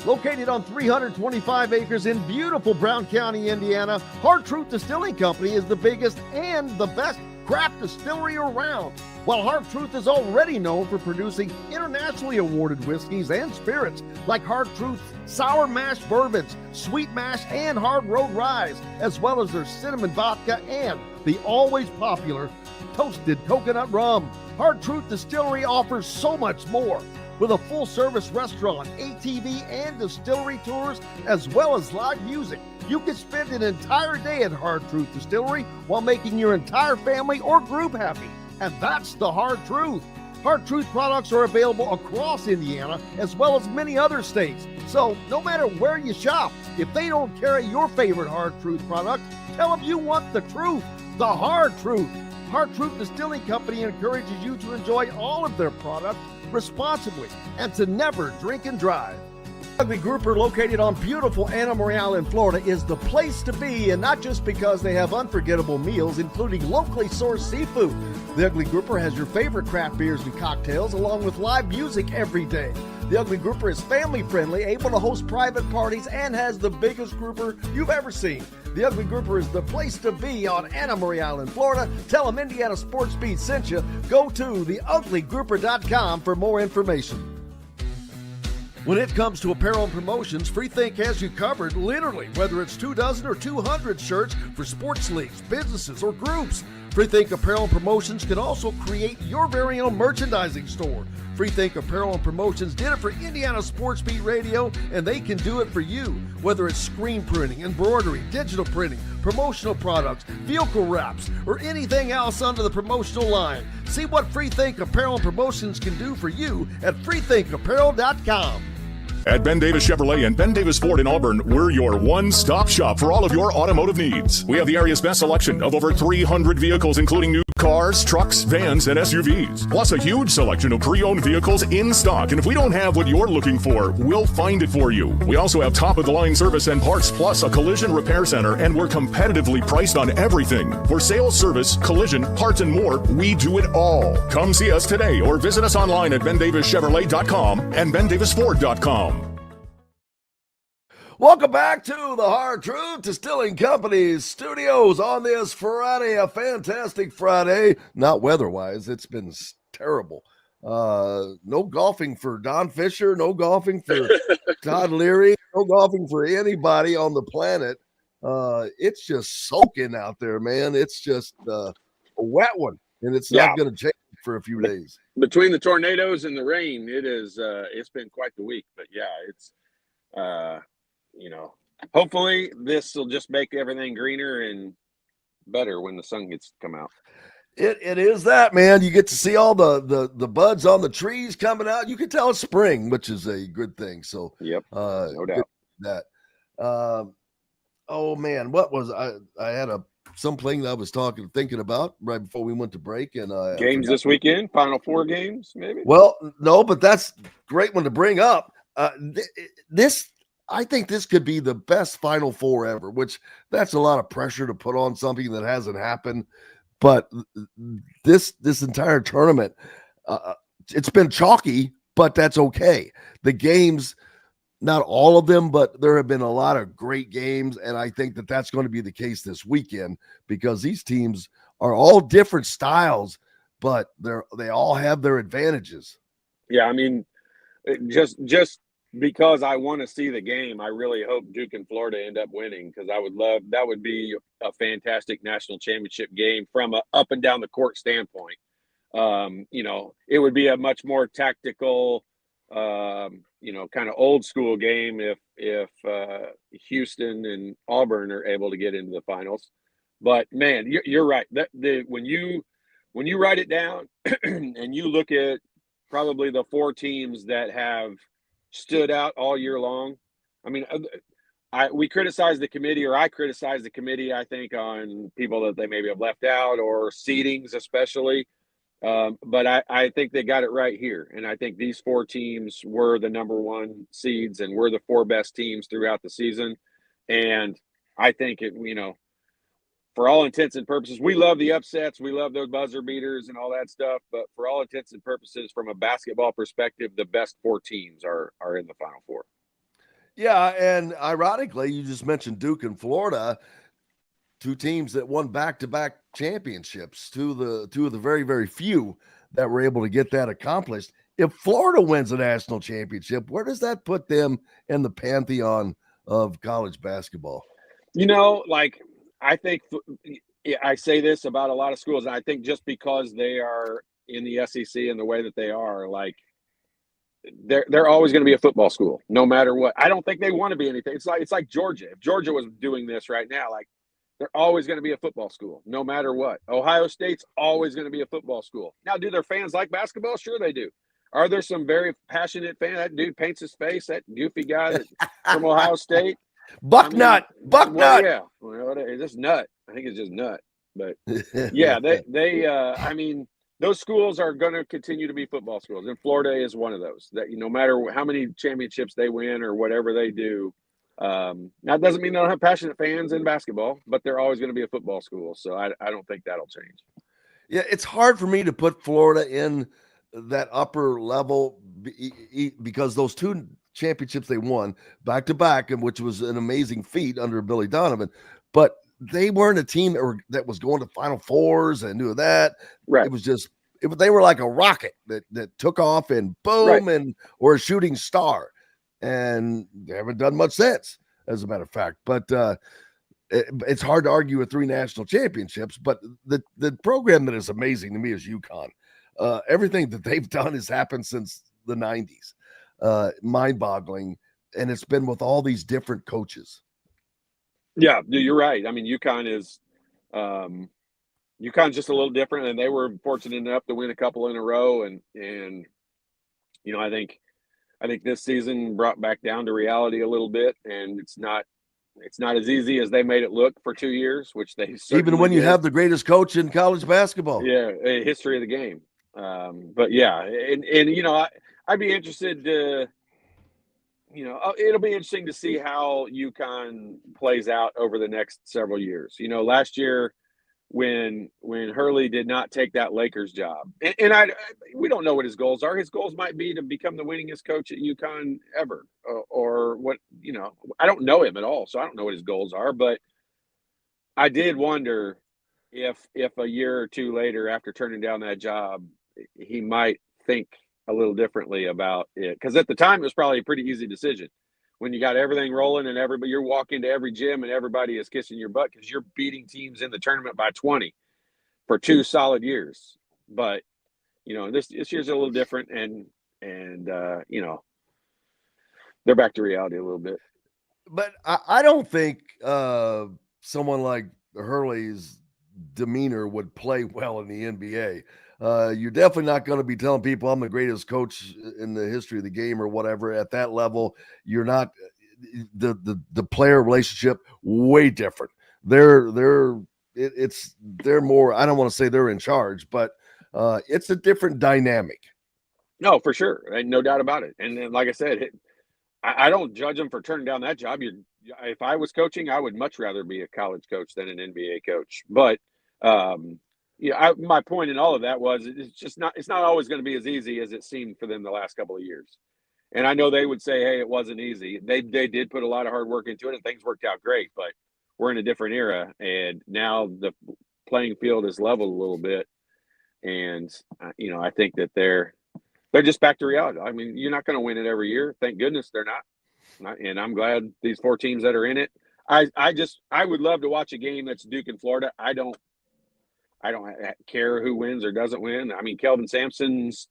[SPEAKER 8] Located on 325 acres in beautiful Brown County, Indiana, Hard Truth Distilling Company is the biggest and the best craft distillery around. While Hard Truth is already known for producing internationally awarded whiskeys and spirits like Hard Truth's sour mash bourbons, sweet mash, and hard road rye, as well as their cinnamon vodka and the always popular toasted coconut rum. Hard Truth Distillery offers so much more. With a full-service restaurant, ATV, and distillery tours, as well as live music, You can spend an entire day at Hard Truth Distillery while making your entire family or group happy. And that's the hard truth. Hard Truth products are available across Indiana as well as many other states. So no matter where you shop, if they don't carry your favorite Hard Truth product, tell them you want the truth, the hard truth. Hard Truth Distilling Company encourages you to enjoy all of their products responsibly and to never drink and drive. Ugly Grouper, located on beautiful Anna Marie in Florida, is the place to be, and not just because they have unforgettable meals, including locally sourced seafood. The Ugly Grouper has your favorite craft beers and cocktails, along with live music every day. The Ugly Grouper is family-friendly, able to host private parties, and has the biggest grouper you've ever seen. The Ugly Grouper is the place to be on Anna Marie Island, Florida. Tell them Indiana Sports Beat sent you. Go to theuglygrouper.com for more information. When it comes to apparel and promotions, Freethink has you covered, literally, whether it's 24 or 200 shirts for sports leagues, businesses, or groups. Freethink Apparel and Promotions can also create your very own merchandising store. Freethink Apparel and Promotions did it for Indiana Sports Beat Radio, and they can do it for you. Whether it's screen printing, embroidery, digital printing, promotional products, vehicle wraps, or anything else under the promotional line. See what Freethink Apparel and Promotions can do for you at freethinkapparel.com.
[SPEAKER 7] At Ben Davis Chevrolet and Ben Davis Ford in Auburn, we're your one-stop shop for all of your automotive needs. We have the area's best selection of over 300 vehicles, including new cars, trucks, vans, and SUVs. Plus a huge selection of pre-owned vehicles in stock. And if we don't have what you're looking for, we'll find it for you. We also have top-of-the-line service and parts, plus a collision repair center, and we're competitively priced on everything. For sales, service, collision, parts, and more, we do it all. Come see us today or visit us online at bendavischevrolet.com and bendavisford.com.
[SPEAKER 6] Welcome back to the Hard Truth Distilling Company's studios on this Friday, a fantastic Friday. Not weather-wise, it's been terrible. No golfing for Don Fisher, no golfing for Todd Leary, no golfing for anybody on the planet. It's just soaking out there, man. It's just a wet one, and it's not going to change for a few days.
[SPEAKER 9] Between the tornadoes and the rain, it's been quite the week. But yeah, it's hopefully this will just make everything greener and better when the sun gets to come out.
[SPEAKER 6] It is that, man. You get to see all the buds on the trees coming out. You can tell it's spring, which is a good thing. So
[SPEAKER 9] yep, no doubt
[SPEAKER 6] that. Oh man, what was I had something that I was thinking about right before we went to break, and
[SPEAKER 9] games this weekend, Final Four games, maybe.
[SPEAKER 6] Well, no, but that's a great one to bring up. I think this could be the best Final Four ever, which that's a lot of pressure to put on something that hasn't happened. But this entire tournament, it's been chalky, but that's okay. The games, not all of them, but there have been a lot of great games, and I think that that's going to be the case this weekend because these teams are all different styles, but they all have their advantages.
[SPEAKER 9] Yeah, I mean, just because I want to see the game, I really hope Duke and Florida end up winning because that would be a fantastic national championship game from a up and down the court standpoint. It would be a much more tactical, kind of old school game if Houston and Auburn are able to get into the finals. But man, you're right. When you write it down and you look at probably the four teams that have stood out all year long. I mean, we criticize the committee, or I criticize the committee, I think, on people that they maybe have left out or seedings especially. But I think they got it right here. And I think these four teams were the number one seeds and were the four best teams throughout the season. And I think for all intents and purposes, we love the upsets. We love those buzzer beaters and all that stuff. But for all intents and purposes, from a basketball perspective, the best four teams are in the Final Four.
[SPEAKER 6] Yeah, and ironically, you just mentioned Duke and Florida, two teams that won back-to-back championships, two of the very, very few that were able to get that accomplished. If Florida wins a national championship, where does that put them in the pantheon of college basketball?
[SPEAKER 9] I think I say this about a lot of schools. And I think just because they are in the SEC and the way that they are, they're always going to be a football school, no matter what. I don't think they want to be anything. It's like Georgia. If Georgia was doing this right now, like they're always going to be a football school, no matter what. Ohio State's always going to be a football school. Now, do their fans like basketball? Sure, they do. Are there some very passionate fans? That dude paints his face. That goofy guy from Ohio State.
[SPEAKER 6] Bucknut.
[SPEAKER 9] Yeah, well, it's just nut. I think it's just nut. But yeah, they I mean, those schools are going to continue to be football schools, and Florida is one of those. That no matter how many championships they win or whatever they do, that doesn't mean they don't have passionate fans in basketball, but they're always going to be a football school. So I don't think that'll change.
[SPEAKER 6] Yeah, it's hard for me to put Florida in that upper level because those two championships they won back to back, and which was an amazing feat under Billy Donovan, but they weren't a team that was going to Final Fours and knew that.
[SPEAKER 9] Right.
[SPEAKER 6] It was just they were like a rocket that took off and boom,
[SPEAKER 9] right.
[SPEAKER 6] and or a shooting star, and they haven't done much since, as a matter of fact. But it's hard to argue with 3 national championships. But the program that is amazing to me is UConn. Everything that they've done has happened since the 90s. Mind-boggling, and it's been with all these different coaches.
[SPEAKER 9] Yeah, you're right. I mean, UConn's just a little different, and they were fortunate enough to win a couple in a row. And you know, I think this season brought back down to reality a little bit, and it's not as easy as they made it look for 2 years, which they
[SPEAKER 6] even when you have the greatest coach in college basketball.
[SPEAKER 9] Yeah, history of the game. But yeah, and you know, I'd be interested to, you know, it'll be interesting to see how UConn plays out over the next several years. You know, last year when Hurley did not take that Lakers job, and we don't know what his goals are. His goals might be to become the winningest coach at UConn ever, or what, you know, I don't know him at all, so I don't know what his goals are. But I did wonder if a year or two later, after turning down that job, he might think a little differently about it, because at the time it was probably a pretty easy decision when you got everything rolling and you're walking to every gym and everybody is kissing your butt because you're beating teams in the tournament by 20 for 2 solid years. But you know, this year's a little different, and you know, they're back to reality a little bit.
[SPEAKER 6] But I don't think someone like Hurley's demeanor would play well in the NBA. You're definitely not going to be telling people I'm the greatest coach in the history of the game or whatever. At that level, you're not. The player relationship way different. They're more. I don't want to say they're in charge, but it's a different dynamic.
[SPEAKER 9] No, for sure, no doubt about it. And then, like I said, I don't judge them for turning down that job. If I was coaching, I would much rather be a college coach than an NBA coach. But yeah, my point in all of that was it's not always going to be as easy as it seemed for them the last couple of years. And I know they would say, hey, it wasn't easy. They did put a lot of hard work into it, and things worked out great. But we're in a different era, and now the playing field is leveled a little bit. And you know, I think that they're just back to reality. I mean, you're not going to win it every year. Thank goodness they're not. And I'm glad these 4 teams that are in it. I would love to watch a game that's Duke and Florida. I don't care who wins or doesn't win. I mean, Kelvin Sampson's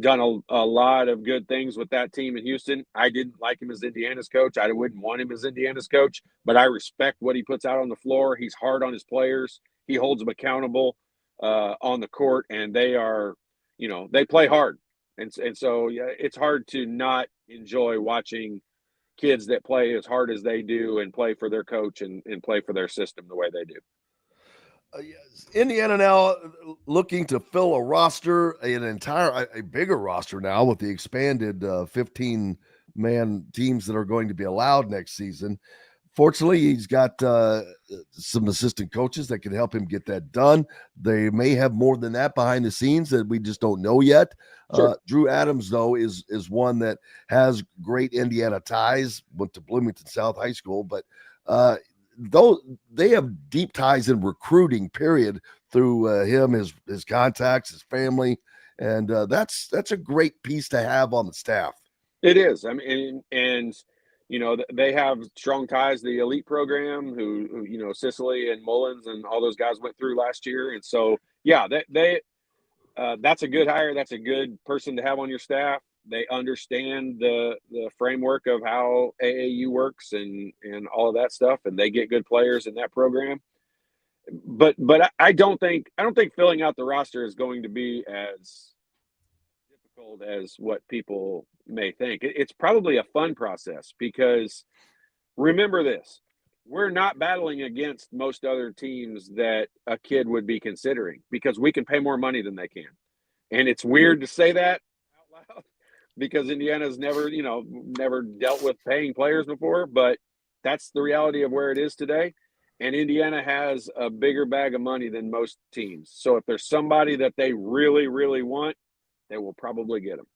[SPEAKER 9] done a lot of good things with that team in Houston. I didn't like him as Indiana's coach. I wouldn't want him as Indiana's coach, but I respect what he puts out on the floor. He's hard on his players. He holds them accountable on the court, and they are, you know, they play hard. And so, yeah, it's hard to not enjoy watching kids that play as hard as they do and play for their coach and play for their system the way they do.
[SPEAKER 6] Yes. Indiana now looking to fill a roster, a bigger roster now with the expanded 15-man teams that are going to be allowed next season. Fortunately, he's got some assistant coaches that can help him get that done. They may have more than that behind the scenes that we just don't know yet. Sure. Drew Adams, though, is one that has great Indiana ties, went to Bloomington South High School, but though they have deep ties in recruiting, period, through him, his contacts, his family, and that's a great piece to have on the staff.
[SPEAKER 9] It is. I mean, and you know, they have strong ties to the elite program, who you know, Sicily and Mullins and all those guys went through last year, and so yeah, that's a good hire. That's a good person to have on your staff. they understand the framework of how AAU works and all of that stuff, and they get good players in that program. But I don't think filling out the roster is going to be as difficult as what people may think. It's probably a fun process because remember this. We're not battling against most other teams that a kid would be considering because we can pay more money than they can. And it's weird to say that out loud because Indiana's never dealt with paying players before, but that's the reality of where it is today. And Indiana has a bigger bag of money than most teams. So if there's somebody that they really, really want, they will probably get them.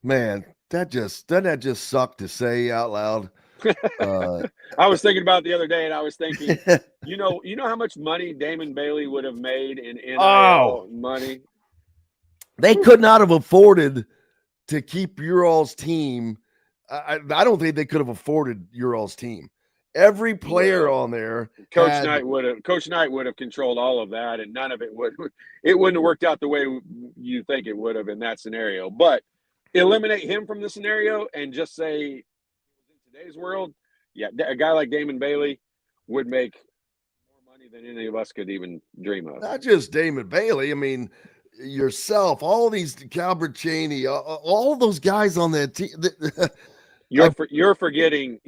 [SPEAKER 6] Man, doesn't that just suck to say out loud?
[SPEAKER 9] I was thinking about it the other day, and I was thinking, you know how much money Damon Bailey would have made in NIL money?
[SPEAKER 6] They could not have afforded to keep Ural's team. I don't think they could have afforded Ural's team. Every player on there,
[SPEAKER 9] Coach Knight would have controlled all of that, and none of it wouldn't have worked out the way you think it would have in that scenario. But eliminate him from the scenario and just say, in today's world, yeah, a guy like Damon Bailey would make more money than any of us could even dream of.
[SPEAKER 6] Not just Damon Bailey. I mean, yourself, all these Calvert Cheney, all those guys on that team.
[SPEAKER 9] You're forgetting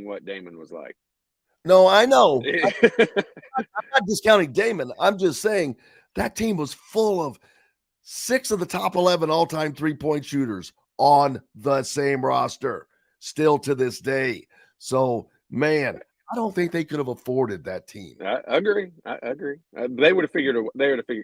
[SPEAKER 9] what Damon was like.
[SPEAKER 6] No, I know. I'm not discounting Damon. I'm just saying that team was full of 6 of the top 11 all-time three-point shooters on the same roster, still to this day. So, man, I don't think they could have afforded that team.
[SPEAKER 9] I agree. They would have figured.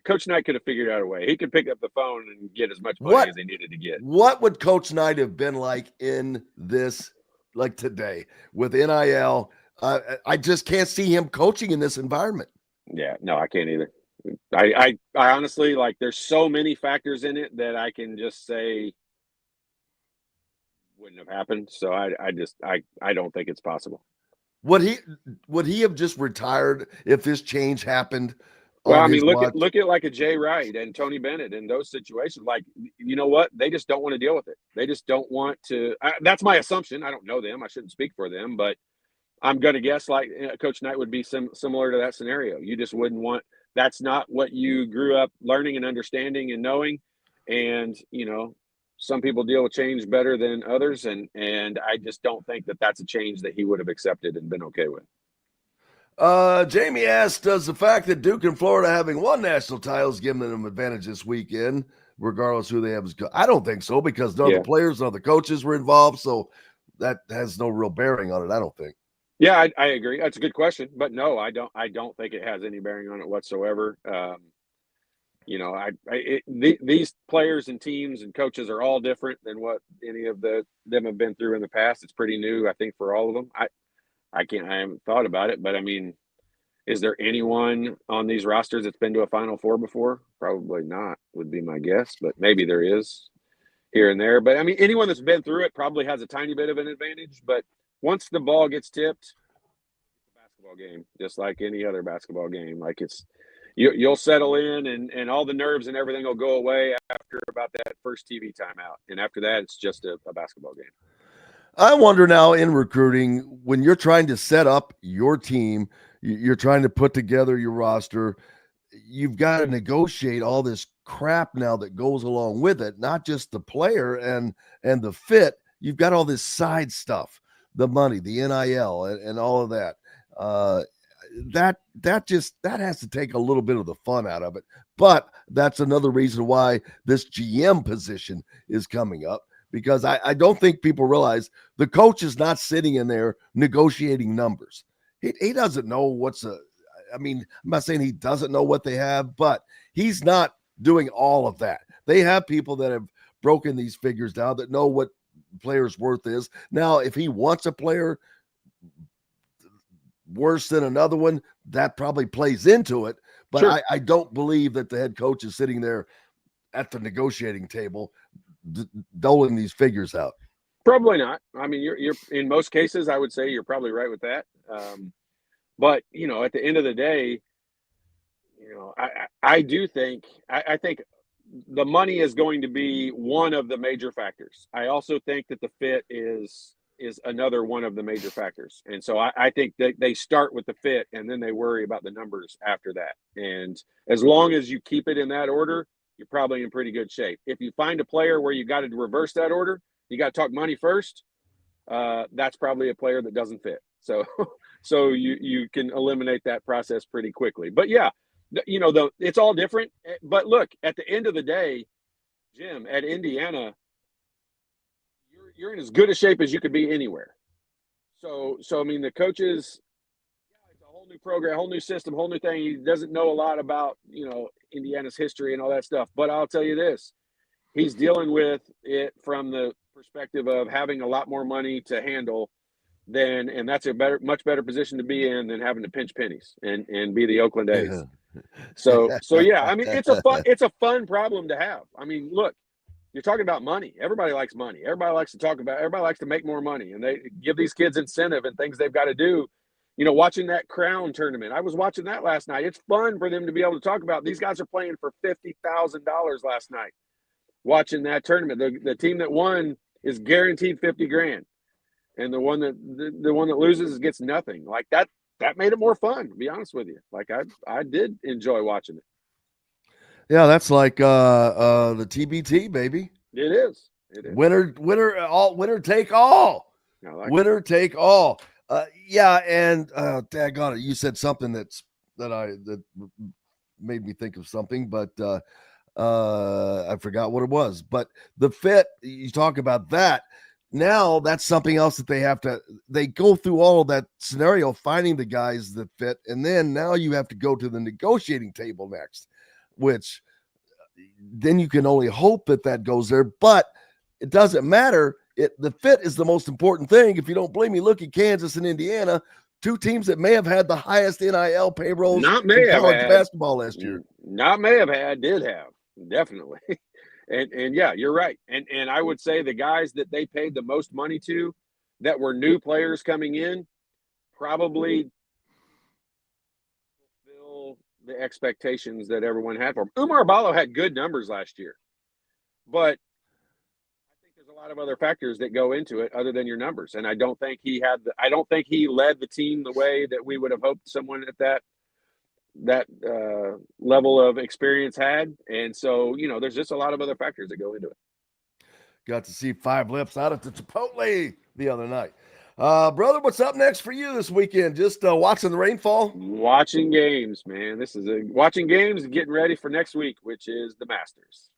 [SPEAKER 9] Coach Knight could have figured out a way. He could pick up the phone and get as much money as he needed to get.
[SPEAKER 6] What would Coach Knight have been like in this, like today, with NIL? I just can't see him coaching in this environment.
[SPEAKER 9] Yeah, no, I can't either. I honestly, like, there's so many factors in it that I can just say wouldn't have happened. So I don't think it's possible.
[SPEAKER 6] Would he have just retired if this change happened?
[SPEAKER 9] Well, I mean, look at like a Jay Wright and Tony Bennett in those situations. Like, you know what? They just don't want to deal with it. They just don't want to. That's my assumption. I don't know them. I shouldn't speak for them, but I'm going to guess like Coach Knight would be similar to that scenario. You just wouldn't want. That's not what you grew up learning and understanding and knowing. And, some people deal with change better than others. And I just don't think that that's a change that he would have accepted and been okay with.
[SPEAKER 6] Jamie asked, does the fact that Duke and Florida having won national titles give them an advantage this weekend, regardless who they have? I don't think so, because none of the players, none of the coaches were involved. So that has no real bearing on it, I don't think.
[SPEAKER 9] Yeah, I agree. That's a good question, but no, I don't think it has any bearing on it whatsoever. These players and teams and coaches are all different than what any of them have been through in the past. It's pretty new, I think, for all of them. I haven't thought about it, but I mean, is there anyone on these rosters that's been to a Final Four before? Probably not, would be my guess, but maybe there is here and there. But I mean, anyone that's been through it probably has a tiny bit of an advantage. But once the ball gets tipped, it's a basketball game, just like any other basketball game. Like you'll settle in and all the nerves and everything will go away after about that first TV timeout. And after that, it's just a basketball game.
[SPEAKER 6] I wonder now in recruiting, when you're trying to set up your team, you're trying to put together your roster, you've got to negotiate all this crap now that goes along with it, not just the player and the fit. You've got all this side stuff, the money, the NIL and all of that. That has to take a little bit of the fun out of it. But that's another reason why this GM position is coming up, because I don't think people realize the coach is not sitting in there negotiating numbers. He doesn't know I'm not saying he doesn't know what they have, but he's not doing all of that. They have people that have broken these figures down that know what players' worth is. Now, if he wants a player worse than another one, that probably plays into it. But sure. I don't believe that the head coach is sitting there at the negotiating table doling these figures out.
[SPEAKER 9] Probably not. I mean, you're in most cases, I would say you're probably right with that. But at the end of the day, I do think I think the money is going to be one of the major factors. I also think that the fit is another one of the major factors. And so I think that they start with the fit and then they worry about the numbers after that. And as long as you keep it in that order, you're probably in pretty good shape. If you find a player where you got to reverse that order, you got to talk money first, that's probably a player that doesn't fit. So you can eliminate that process pretty quickly. But yeah, it's all different. But look, at the end of the day, Jim, at Indiana, you're in as good a shape as you could be anywhere. So I mean, the coaches, it's a whole new program, whole new system, whole new thing. He doesn't know a lot about, Indiana's history and all that stuff. But I'll tell you this, he's dealing with it from the perspective of having a lot more money to handle and that's much better position to be in than having to pinch pennies and be the Oakland A's.
[SPEAKER 6] Yeah.
[SPEAKER 9] So yeah, I mean, it's a fun problem to have. I mean, look, you're talking about money. Everybody likes money. Everybody likes to make more money, and they give these kids incentive and things they've got to do. Watching that Crown tournament, I was watching that last night. It's fun for them to be able to talk about these guys are playing for $50,000 last night. Watching that tournament, the team that won is guaranteed $50,000, and the one that loses gets nothing. Like that made it more fun, to be honest with you. Like I did enjoy watching it.
[SPEAKER 6] Yeah, that's like the TBT, baby.
[SPEAKER 9] It is.
[SPEAKER 6] Winner take all. Winner take all. Yeah, and daggone it, you said something that made me think of something, but I forgot what it was. But the fit, you talk about that. Now that's something else that they go through all of that scenario, finding the guys that fit. And then now you have to go to the negotiating table next, which then you can only hope that goes there, but it doesn't matter. The fit is the most important thing. If you don't believe me, look at Kansas and Indiana, two teams that may have had the highest NIL payrolls in college basketball last year.
[SPEAKER 9] Did have, definitely. And yeah, you're right. And I would say the guys that they paid the most money to that were new players coming in probably fulfill the expectations that everyone had for him. Umar Ballo had good numbers last year, but I think there's a lot of other factors that go into it other than your numbers. And I don't think he led the team the way that we would have hoped someone at that level of experience had. And so, there's just a lot of other factors that go into it.
[SPEAKER 6] Got to see Five Lips out at the Chipotle the other night. Brother, what's up next for you this weekend? Just watching the rainfall?
[SPEAKER 9] Watching games, man. This is watching games and getting ready for next week, which is the Masters.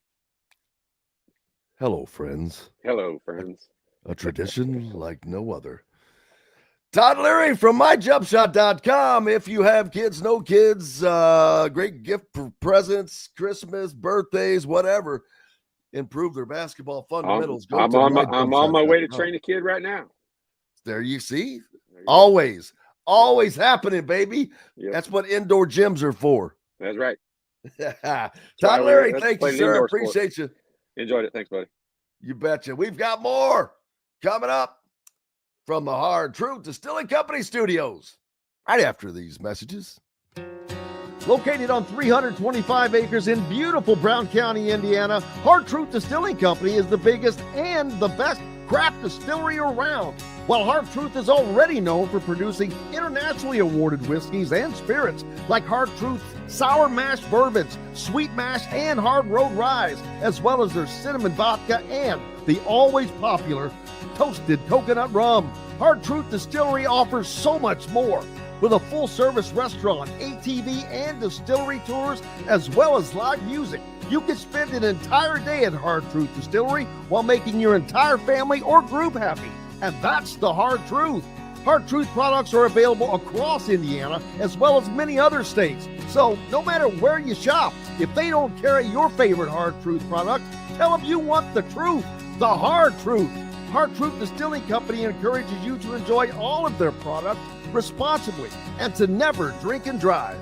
[SPEAKER 6] Hello, friends.
[SPEAKER 9] Hello, friends.
[SPEAKER 6] A tradition like no other. Todd Leary from myjumpshot.com. If you have kids, no kids, great gift for presents, Christmas, birthdays, whatever. Improve their basketball fundamentals.
[SPEAKER 9] I'm on my way to train a kid right now.
[SPEAKER 6] There you see. Always happening, baby. Yep. That's what indoor gyms are for.
[SPEAKER 9] That's right.
[SPEAKER 6] Todd Leary, thank you, sir. Appreciate you.
[SPEAKER 9] Enjoyed it. Thanks, buddy.
[SPEAKER 6] You betcha. We've got more coming up from the Hard Truth Distilling Company studios right after these messages.
[SPEAKER 8] Located on 325 acres in beautiful Brown County, Indiana, Hard Truth Distilling Company is the biggest and the best craft distillery around. While Hard Truth is already known for producing internationally awarded whiskeys and spirits like Hard Truth's sour mash bourbons, sweet mash, and hard road ryes, as well as their cinnamon vodka and the always popular toasted coconut rum. Hard Truth Distillery offers so much more. With a full-service restaurant, ATV, and distillery tours, as well as live music, you can spend an entire day at Hard Truth Distillery while making your entire family or group happy. And that's the Hard Truth. Hard Truth products are available across Indiana, as well as many other states. So no matter where you shop, if they don't carry your favorite Hard Truth product, tell them you want the truth, the Hard Truth. Hard Truth Distilling Company encourages you to enjoy all of their products responsibly and to never drink and drive.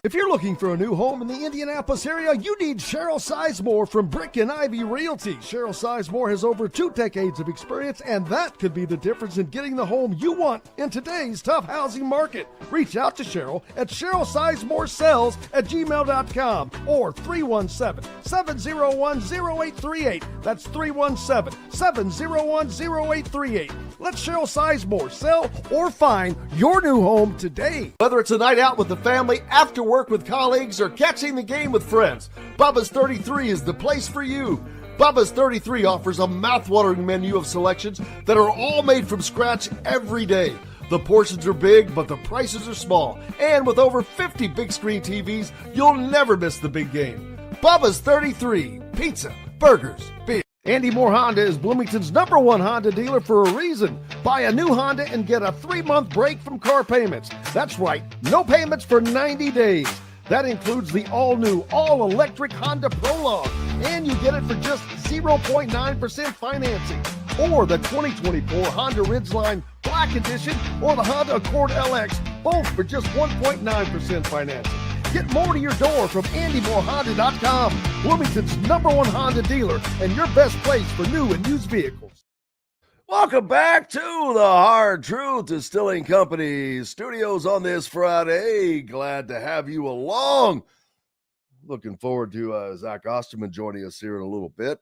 [SPEAKER 8] If you're looking for a new home in the Indianapolis area, you need Cheryl Sizemore from Brick and Ivy Realty. Cheryl Sizemore has over 2 decades of experience, and that could be the difference in getting the home you want in today's tough housing market. Reach out to Cheryl at CherylSizemoreSells@gmail.com or 317-701-0838. That's 317-701-0838. Let Cheryl Sizemore sell or find your new home today. Whether it's a night out with the family, after work with colleagues, or catching the game with friends, Bubba's 33 is the place for you. Bubba's 33 offers a mouthwatering menu of selections that are all made from scratch every day. The portions are big, but the prices are small. And with over 50 big screen TVs, you'll never miss the big game. Bubba's 33, pizza, burgers, beer. Andy Moore Honda is Bloomington's #1 Honda dealer for a reason. Buy a new Honda and get a 3-month break from car payments. That's right, no payments for 90 days. That includes the all-new, all-electric Honda Prologue. And you get it for just 0.9% financing. Or the 2024 Honda Ridgeline Black Edition or the Honda Accord LX, both for just 1.9% financing. Get more to your door from AndyMooreHonda.com, Bloomington's #1 Honda dealer and your best place for new and used vehicles.
[SPEAKER 6] Welcome back to the Hard Truth Distilling Company studios on this Friday. Glad to have you along. Looking forward to Zach Osterman joining us here in a little bit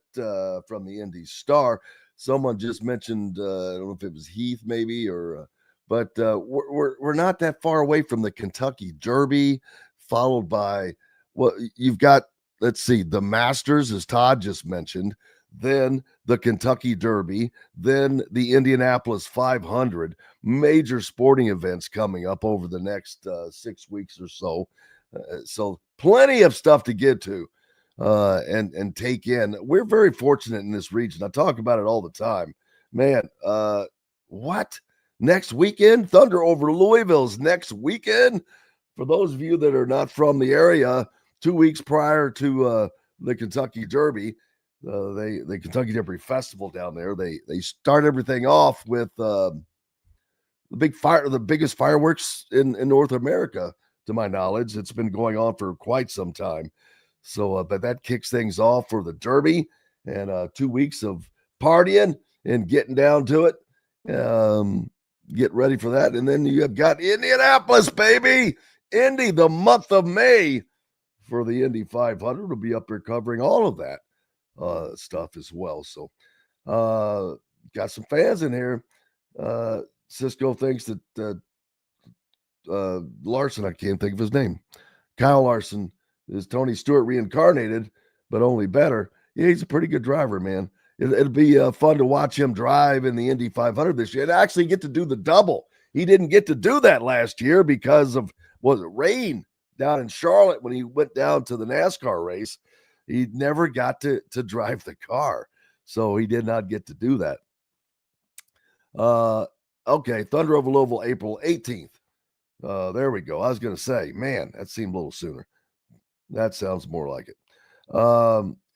[SPEAKER 6] from the Indy Star. Someone just mentioned, I don't know if it was Heath maybe, but we're not that far away from the Kentucky Derby, followed by you've got, let's see, the Masters, as Todd just mentioned, then the Kentucky Derby, then the Indianapolis 500, major sporting events coming up over the next 6 weeks or so. So plenty of stuff to get to and take in. We're very fortunate in this region. I talk about it all the time. Man, what? Next weekend? Thunder over Louisville's next weekend? For those of you that are not from the area, 2 weeks prior to the Kentucky Derby, the Kentucky Derby Festival down there, they start everything off with the biggest fireworks in North America, to my knowledge. It's been going on for quite some time. So, but that kicks things off for the Derby and 2 weeks of partying and getting down to it. Get ready for that. And then you have got Indianapolis, baby. Indy, the month of May for the Indy 500. We'll be up here covering all of that stuff as well. So got some fans in here. Cisco thinks that Larson, I can't think of his name, Kyle Larson, is Tony Stewart reincarnated, but only better. Yeah, he's a pretty good driver, man. It'll be fun to watch him drive in the Indy 500 this year and actually get to do the double. He didn't get to do that last year because of, rain down in Charlotte when he went down to the NASCAR race. He never got to drive the car, so he did not get to do that. Okay, Thunder over Louisville, April 18th. There we go. I was going to say, man, that seemed a little sooner. That sounds more like it.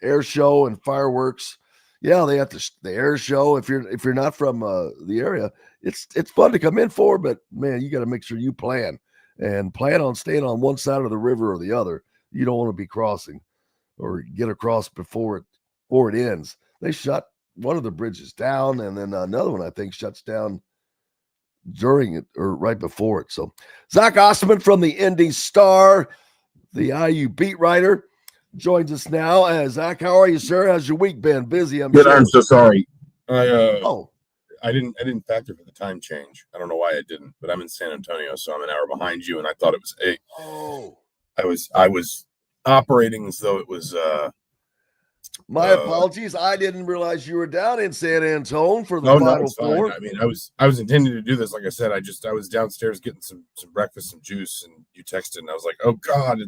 [SPEAKER 6] Air show and fireworks. Yeah, they have the air show. If you're not from the area, it's fun to come in for, but man, you got to make sure you plan on staying on one side of the river or the other. You don't want to be crossing or get across before it ends. They shut one of the bridges down, and then another one I think shuts down during it or right before it. So Zach Osterman from the Indy Star, the IU beat writer, joins us now. Zach, how are you, sir? How's your week been? Busy, I'm
[SPEAKER 10] Good.
[SPEAKER 6] sure.
[SPEAKER 10] I'm so sorry.
[SPEAKER 6] I
[SPEAKER 10] didn't factor for the time change. I don't know why I didn't, but I'm in San Antonio, so I'm an hour behind you, and I thought it was 8. I was operating as though it was
[SPEAKER 6] my apologies. I didn't realize you were down in San Antone for the Final Four.
[SPEAKER 10] I mean, I was intending to do this. Like I said, I was downstairs getting some breakfast, some juice, and you texted, and I was like, oh God,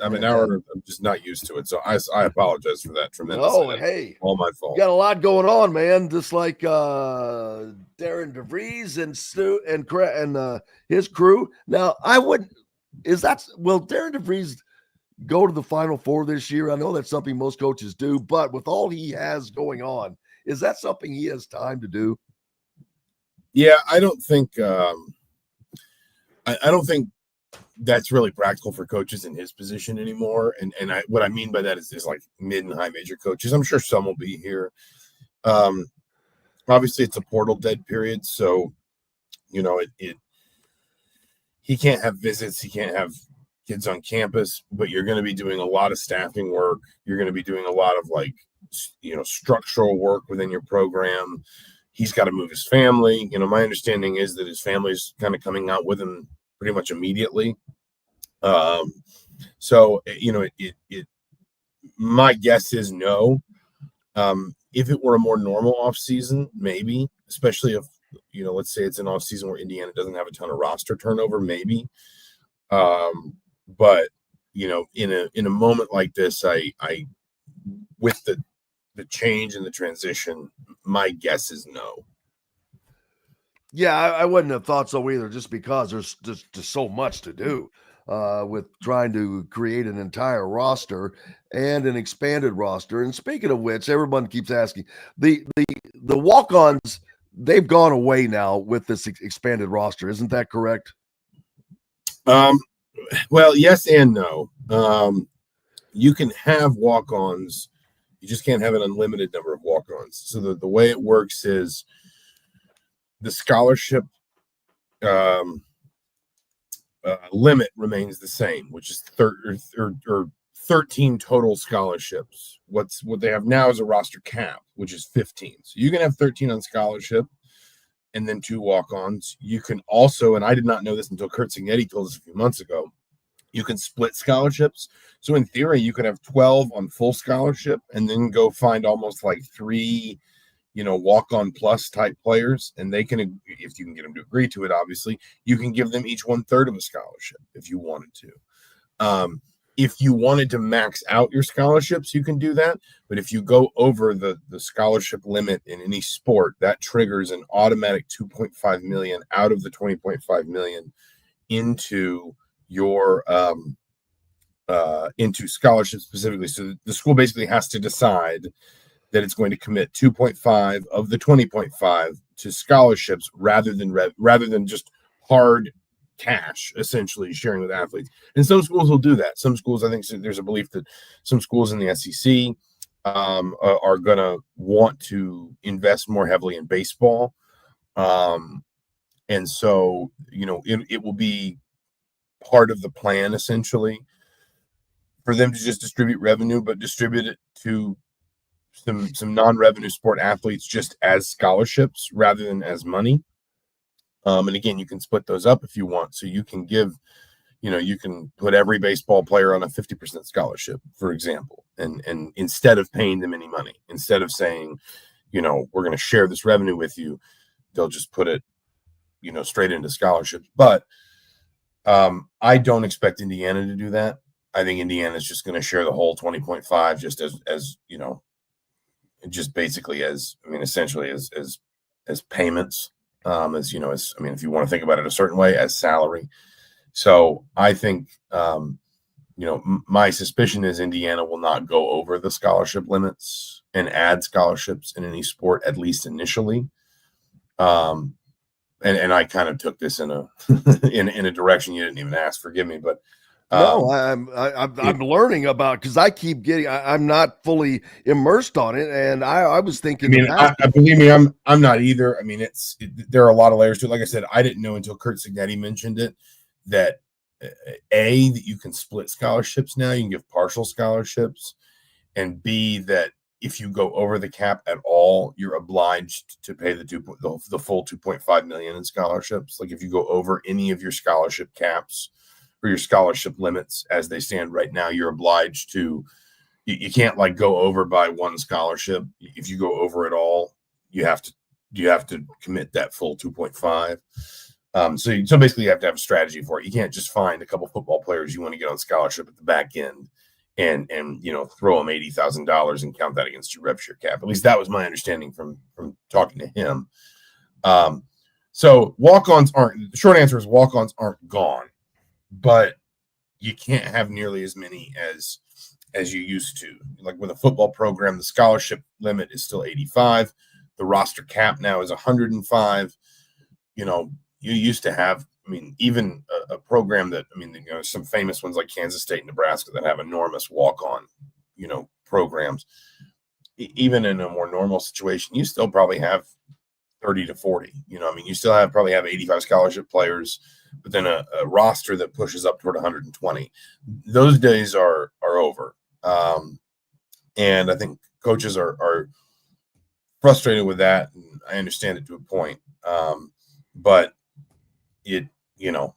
[SPEAKER 10] I'm an hour. I'm just not used to it. So I apologize for that tremendously.
[SPEAKER 6] Oh, hey,
[SPEAKER 10] all my fault.
[SPEAKER 6] You got a lot going on, man. Just like Darren DeVries and Stu and his crew. Now, Darren DeVries go to the Final Four this year? I know that's something most coaches do, but with all he has going on, is that something he has time to do?
[SPEAKER 10] Yeah, I don't think I don't think that's really practical for coaches in his position anymore. And what I mean by that is like mid and high major coaches. I'm sure some will be here. Obviously it's a portal dead period. So, you know, he can't have visits. He can't have kids on campus, but you're going to be doing a lot of staffing work. You're going to be doing a lot of like, you know, structural work within your program. He's got to move his family. You know, my understanding is that his family's kind of coming out with him pretty much immediately. So, you know, my guess is no. If it were a more normal off season, maybe, especially if, you know, let's say it's an off season where Indiana doesn't have a ton of roster turnover, maybe. But, you know, in a moment like this, I with the change and the transition, my guess is no.
[SPEAKER 6] Yeah, I wouldn't have thought so either, just because there's just so much to do with trying to create an entire roster and an expanded roster. And speaking of which, everyone keeps asking, the walk-ons, they've gone away now with this expanded roster. Isn't that correct?
[SPEAKER 10] Well, yes and no. You can have walk-ons. You just can't have an unlimited number of walk-ons. So the way it works is the scholarship limit remains the same, which is 13 total scholarships. What they have now is a roster cap, which is 15. So you can have 13 on scholarship and then 2 walk-ons. You can also, and I did not know this until Kurt Signetti told us a few months ago, you can split scholarships. So in theory, you could have 12 on full scholarship and then go find almost like 3, you know, walk-on plus type players. And they can, if you can get them to agree to it, obviously, you can give them each 1/3 of a scholarship if you wanted to. If you wanted to max out your scholarships, you can do that. But if you go over the scholarship limit in any sport, that triggers an automatic $2.5 million out of the $20.5 million into your into scholarships specifically. So the school basically has to decide that it's going to commit 2.5 of the 20.5 to scholarships rather than just hard cash, essentially sharing with athletes. And some schools will do that. Some schools, I think there's a belief that some schools in the SEC are going to want to invest more heavily in baseball. And so, you know, it will be part of the plan, essentially, for them to just distribute revenue, but distribute it to some non-revenue sport athletes just as scholarships rather than as money. And again, you can split those up if you want. So you can give, you know, you can put every baseball player on a 50% scholarship, for example, and instead of paying them any money, instead of saying, you know, we're going to share this revenue with you, they'll just put it, you know, straight into scholarships. But I don't expect Indiana to do that. I think Indiana is just going to share the whole 20.5 just as, you know, just basically as, I mean, essentially as payments, as, you know, as, I mean, if you want to think about it a certain way, as salary. So I think, you know, my suspicion is Indiana will not go over the scholarship limits and add scholarships in any sport, at least initially. And I kind of took this in a in a direction you didn't even ask. Forgive me, but
[SPEAKER 6] no, I'm learning about, because I keep getting, I'm not fully immersed on it, and I was thinking.
[SPEAKER 10] I mean, I believe me, I'm not either. I mean, there are a lot of layers to it. Like I said, I didn't know until Kurt Signetti mentioned it that that you can split scholarships now. You can give partial scholarships, and B, that if you go over the cap at all, you're obliged to pay the full $2.5 million in scholarships. Like if you go over any of your scholarship caps or your scholarship limits as they stand right now, you're obliged to. You can't like go over by one scholarship. If you go over it all, you have to commit that full 2.5. So basically you have to have a strategy for it. You can't just find a couple football players you want to get on scholarship at the back end and you know, throw them $80,000 and count that against your rev share cap. At least that was my understanding from talking to him. So walk-ons aren't, the short answer is walk-ons aren't gone, but you can't have nearly as many as you used to. Like with a football program, the scholarship limit is still 85. The roster cap now is 105. You know, you used to have I mean, even a program that, I mean, you know, some famous ones like Kansas State and Nebraska that have enormous walk-on, you know, programs. Even in a more normal situation, you still probably have 30 to 40. You know, I mean, you still probably have 85 scholarship players, but then a roster that pushes up toward 120. Those days are over. And I think coaches are frustrated with that. And I understand it to a point. But it, you know,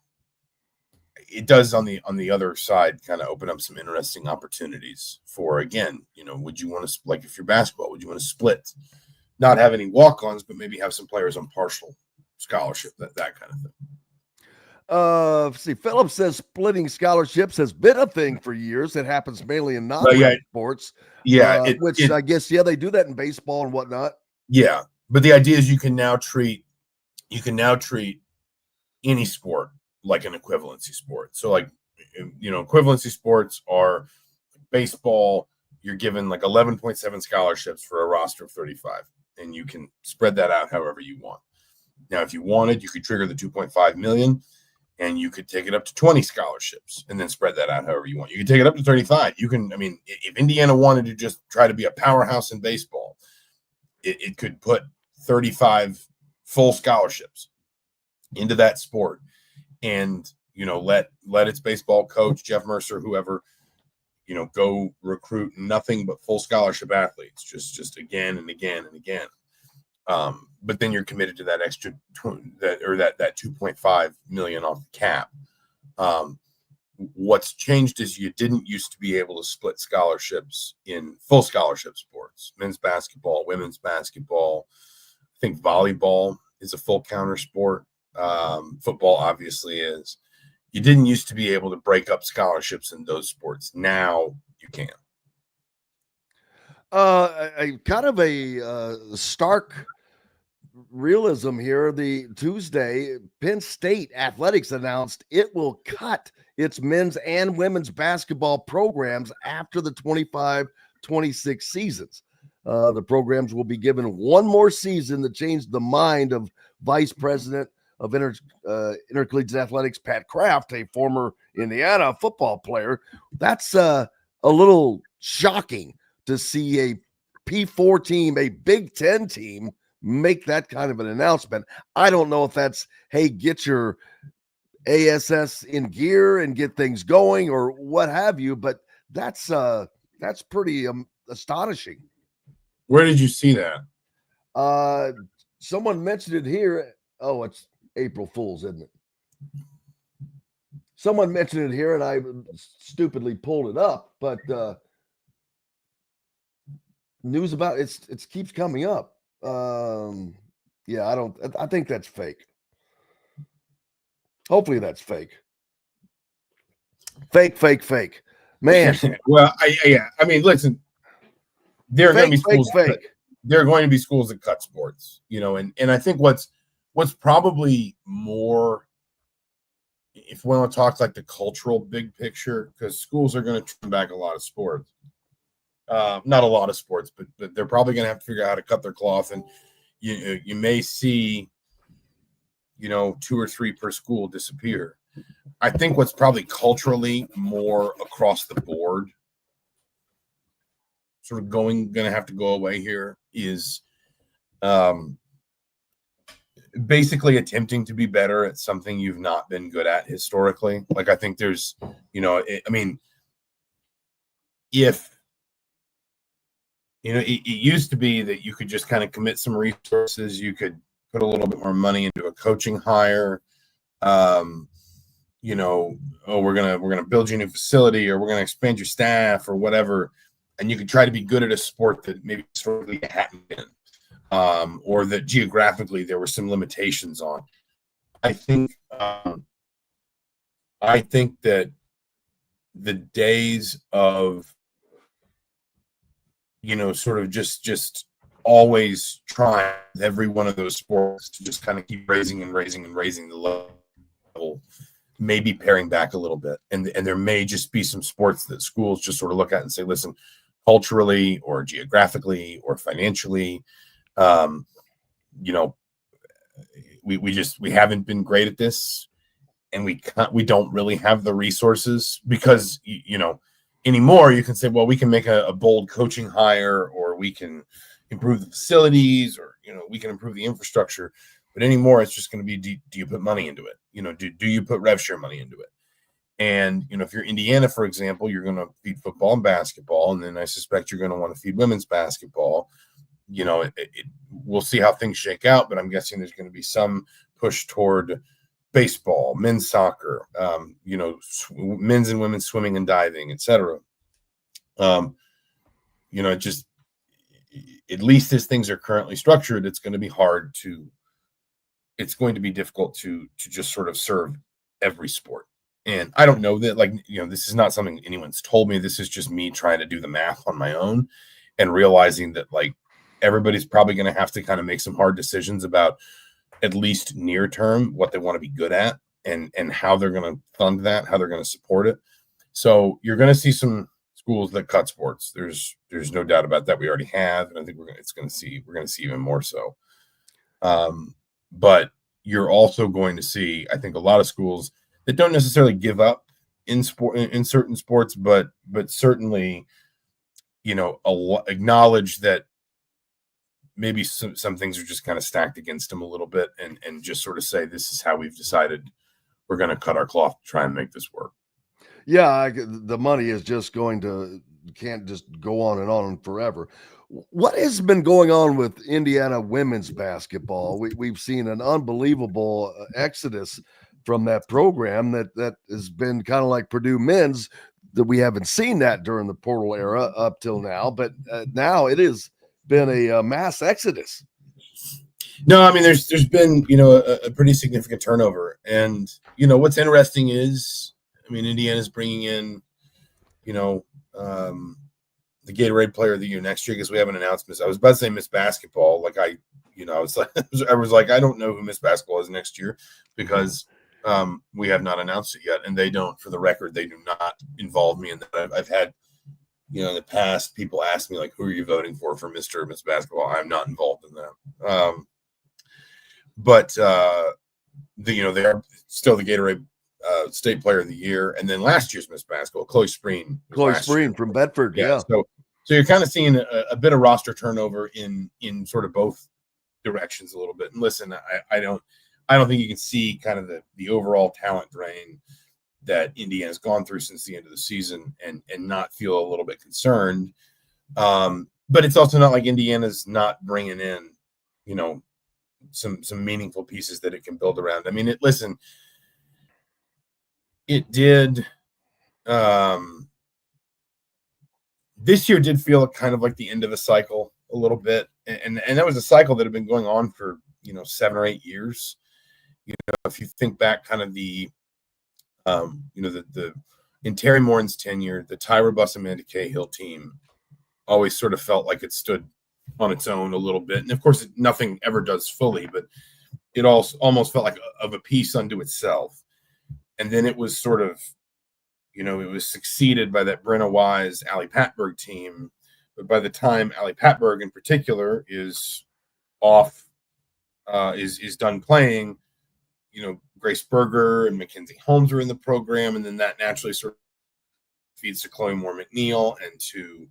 [SPEAKER 10] it does on the other side kind of open up some interesting opportunities for, again, you know, would you want to, like, if you're basketball, would you want to split, not have any walk-ons, but maybe have some players on partial scholarship, that kind of thing.
[SPEAKER 6] See, Philip says splitting scholarships has been a thing for years. It happens mainly in non sports.
[SPEAKER 10] Yeah.
[SPEAKER 6] I guess, they do that in baseball and whatnot.
[SPEAKER 10] Yeah. But the idea is you can now treat any sport like an equivalency sport. So, like, you know, equivalency sports are baseball. You're given like 11.7 scholarships for a roster of 35, and you can spread that out however you want. Now, if you wanted, you could trigger the 2.5 million, and you could take it up to 20 scholarships and then spread that out however you want. You can take it up to 35. You can, I mean, if Indiana wanted to just try to be a powerhouse in baseball, it could put 35 full scholarships into that sport, and, you know, let its baseball coach, Jeff Mercer, whoever, you know, go recruit nothing but full scholarship athletes, just again and again and again. But then you're committed to that extra that 2.5 million off the cap. What's changed is you didn't used to be able to split scholarships in full scholarship sports, men's basketball, women's basketball. I think volleyball is a full counter sport. Football obviously is. You didn't used to be able to break up scholarships in those sports. Now you can.
[SPEAKER 6] A kind of a stark realism here. The Tuesday, Penn State Athletics announced it will cut its men's and women's basketball programs after the 25-26 seasons. The programs will be given one more season to change the mind of Vice President of Intercollegiate Athletics, Pat Kraft, a former Indiana football player. That's a little shocking to see a P4 team, a Big Ten team, make that kind of an announcement. I don't know if that's, hey, get your ASS in gear and get things going or what have you, but that's pretty astonishing.
[SPEAKER 10] Where did you see that?
[SPEAKER 6] Someone mentioned it here. Oh, it's April Fool's, isn't it? Someone mentioned it here, and I stupidly pulled it up, but news about it keeps coming up. Yeah, I think that's fake. Hopefully that's fake. Fake. Man.
[SPEAKER 10] Well, I mean, listen, there are going to be schools. There are going to be schools that cut sports, you know, and I think what's probably more, if we want to talk like the cultural big picture, because schools are going to turn back a lot of sports. Not a lot of sports, but they're probably going to have to figure out how to cut their cloth, and you may see, you know, 2 or 3 per school disappear. I think what's probably culturally more across the board sort of going to have to go away here is basically attempting to be better at something you've not been good at historically. Like, I think there's, you know, I mean, if, you know, it used to be that you could just kind of commit some resources. You could put a little bit more money into a coaching hire. You know, oh, we're gonna build you a new facility, or we're gonna expand your staff, or whatever, and you could try to be good at a sport that maybe historically you hadn't been, or that geographically there were some limitations on. I think that the days of, you know, sort of just always trying every one of those sports to just kind of keep raising the level, maybe paring back a little bit. And there may just be some sports that schools just sort of look at and say, listen, culturally or geographically or financially, you know, we haven't been great at this. and we don't really have the resources because, anymore you can say, well, we can make a bold coaching hire, or we can improve the facilities, or, we can improve the infrastructure. But anymore, it's just going to be, do you put money into it? Do you put rev share money into it? And, if you're Indiana, for example, you're going to feed football and basketball, and then I suspect you're going to want to feed women's basketball. We'll see how things shake out, but I'm guessing there's going to be some push toward baseball, men's soccer, men's and women's swimming and diving, etc. Just at least as things are currently structured, it's going to be difficult to just sort of serve every sport. And I don't know that, this is not something anyone's told me. This is just me trying to do the math on my own and realizing that everybody's probably going to have to kind of make some hard decisions about, at least near term, what they want to be good at and how they're going to fund that, how they're going to support it. So you're going to see some schools that cut sports. There's no doubt about that. We already have, and I think we're going to see even more so. But you're also going to see, I think, a lot of schools that don't necessarily give up in certain sports, but certainly, acknowledge that maybe some things are just kind of stacked against them a little bit, and just sort of say, this is how we've decided we're going to cut our cloth to try and make this work.
[SPEAKER 6] Yeah, the money is just can't just go on and forever. What has been going on with Indiana women's basketball? We've seen an unbelievable exodus from that program that has been kind of like Purdue men's, that we haven't seen that during the portal era up till now, but now it has been a mass exodus.
[SPEAKER 10] No, I mean, there's been, a pretty significant turnover. And, what's interesting is, Indiana's bringing in, the Gatorade Player of the Year next year, because we haven't announced Miss. I was about to say Miss Basketball. I was like, I don't know who Miss Basketball is next year, because we have not announced it yet, and they don't. For the record, they do not involve me in that. I've had, in the past, people ask me, who are you voting for Mr. or Miss Basketball? I'm not involved in that. But they are still the Gatorade State Player of the Year, and then last year's Miss Basketball, Chloe Spreen
[SPEAKER 6] from Bedford. Yeah.
[SPEAKER 10] So you're kind of seeing a bit of roster turnover in sort of both directions a little bit. And listen, I don't think you can see kind of the overall talent drain that Indiana's gone through since the end of the season and not feel a little bit concerned. But it's also not like Indiana's not bringing in, some meaningful pieces that it can build around. It did. This year did feel kind of like the end of a cycle a little bit. And that was a cycle that had been going on for, 7 or 8 years. If you think back kind of the in Terry Morin's tenure, the Tyra Buss, Amanda Cahill team always sort of felt like it stood on its own a little bit. And of course, nothing ever does fully, but it almost felt like of a piece unto itself. And then it was sort of, it was succeeded by that Brenna Wise, Allie Patberg team. But by the time Allie Patberg in particular is off, is done playing, Grace Berger and Mackenzie Holmes are in the program, and then that naturally sort of feeds to Chloe Moore McNeil and to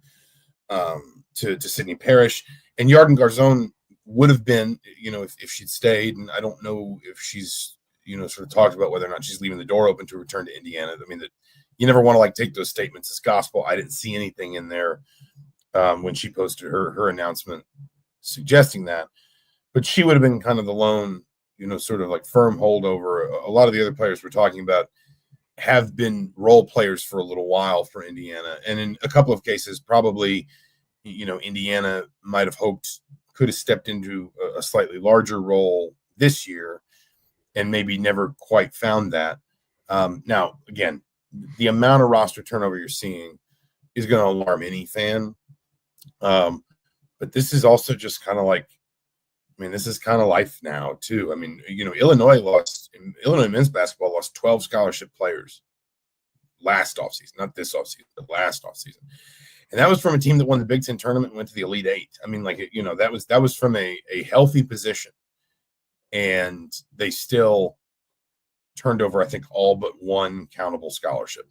[SPEAKER 10] Sydney Parrish. And Yarden Garzone would have been, if she'd stayed, and I don't know if she's, sort of talked about whether or not she's leaving the door open to return to Indiana. That you never want to take those statements as gospel. I didn't see anything in there when she posted her announcement suggesting that, but she would have been kind of the lone, sort of firm holdover. A lot of the other players we're talking about have been role players for a little while for Indiana. And in a couple of cases, probably, Indiana might have hoped could have stepped into a slightly larger role this year and maybe never quite found that. Now, again, the amount of roster turnover you're seeing is going to alarm any fan. But this is also just kind of this is kind of life now too. Illinois men's basketball lost 12 scholarship players last offseason, not this offseason, but last offseason. And that was from a team that won the Big Ten tournament and went to the Elite Eight. That was from a healthy position. And they still, turned over, I think, all but one countable scholarship.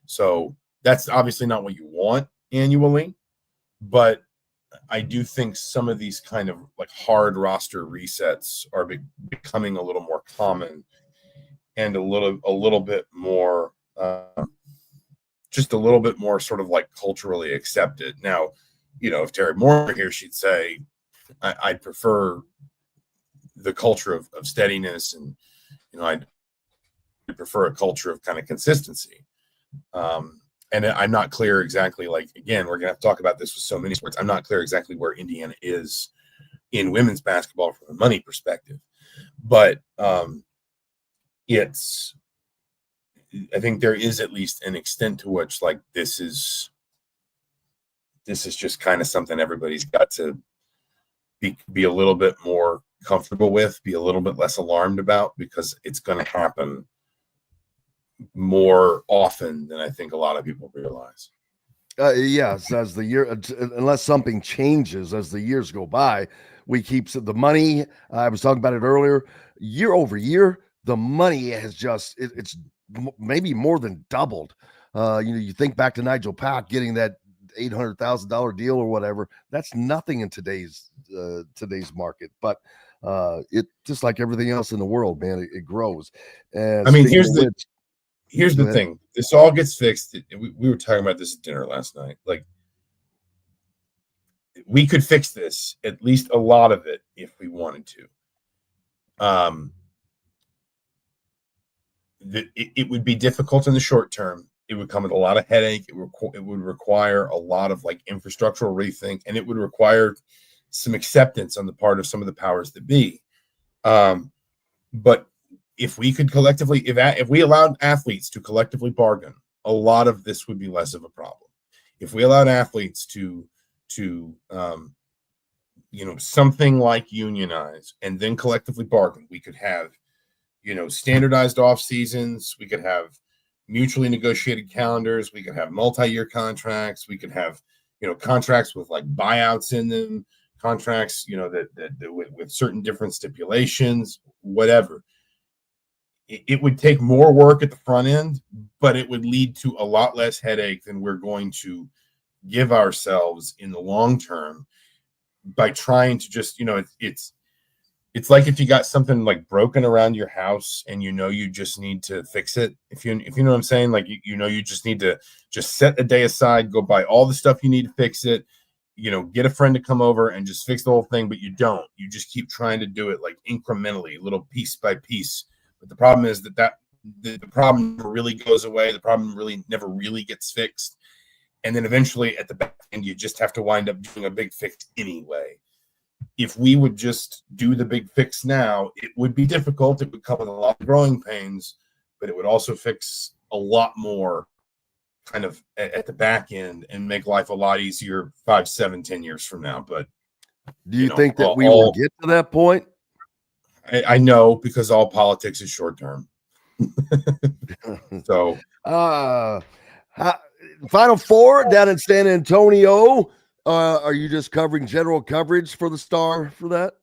[SPEAKER 10] So that's obviously not what you want annually, but I do think some of these kind of like hard roster resets are becoming a little more common and a little bit more, just a little bit more sort of like culturally accepted. Now, if Terry Moore were here, she'd say, I'd prefer the culture of steadiness, and I'd prefer a culture of kind of consistency. And I'm not clear exactly, like, again, we're going to have to talk about this with so many sports. I'm not clear exactly where Indiana is in women's basketball from a money perspective. But I think there is at least an extent to which, like, this is just kind of something everybody's got to be a little bit more comfortable with, be a little bit less alarmed about, because it's going to happen more often than I think a lot of people realize.
[SPEAKER 6] Yes, as the year, unless something changes as the years go by, we keep the money. I was talking about it earlier. Year over year, the money has just it's maybe more than doubled. You think back to Nigel Pack getting that $800,000 deal or whatever. That's nothing in today's market, but it just like everything else in the world, man, it grows. And
[SPEAKER 10] I mean, here's the thing. This all gets fixed. We were talking about this at dinner last night. Like, we could fix this, at least a lot of it, if we wanted to. It would be difficult in the short term. It would come with a lot of headache. It would require a lot of like infrastructural rethink, and it would require some acceptance on the part of some of the powers that be. But if we could collectively, if we allowed athletes to collectively bargain, a lot of this would be less of a problem. If we allowed athletes to something like unionize and then collectively bargain, we could have, standardized off seasons. We could have mutually negotiated calendars. We could have multi-year contracts. We could have, contracts with like buyouts in them, contracts, that with certain different stipulations, whatever. It would take more work at the front end, but it would lead to a lot less headache than we're going to give ourselves in the long term by trying to just, it's like if you got something like broken around your house and you just need to fix it. If you know what I'm saying, like, you just need to just set a day aside, go buy all the stuff you need to fix it, get a friend to come over and just fix the whole thing, but you just keep trying to do it like incrementally, little piece by piece. But the problem is that the problem never really goes away. The problem really never really gets fixed. And then eventually at the back end, you just have to wind up doing a big fix anyway. If we would just do the big fix now, it would be difficult. It would come with a lot of growing pains, but it would also fix a lot more kind of at the back end and make life a lot easier 5, 7, 10 years from now. But
[SPEAKER 6] do you think that we will get to that point?
[SPEAKER 10] I know, because all politics is short term. So,
[SPEAKER 6] Final Four down in San Antonio. Are you just covering general coverage for the Star for that?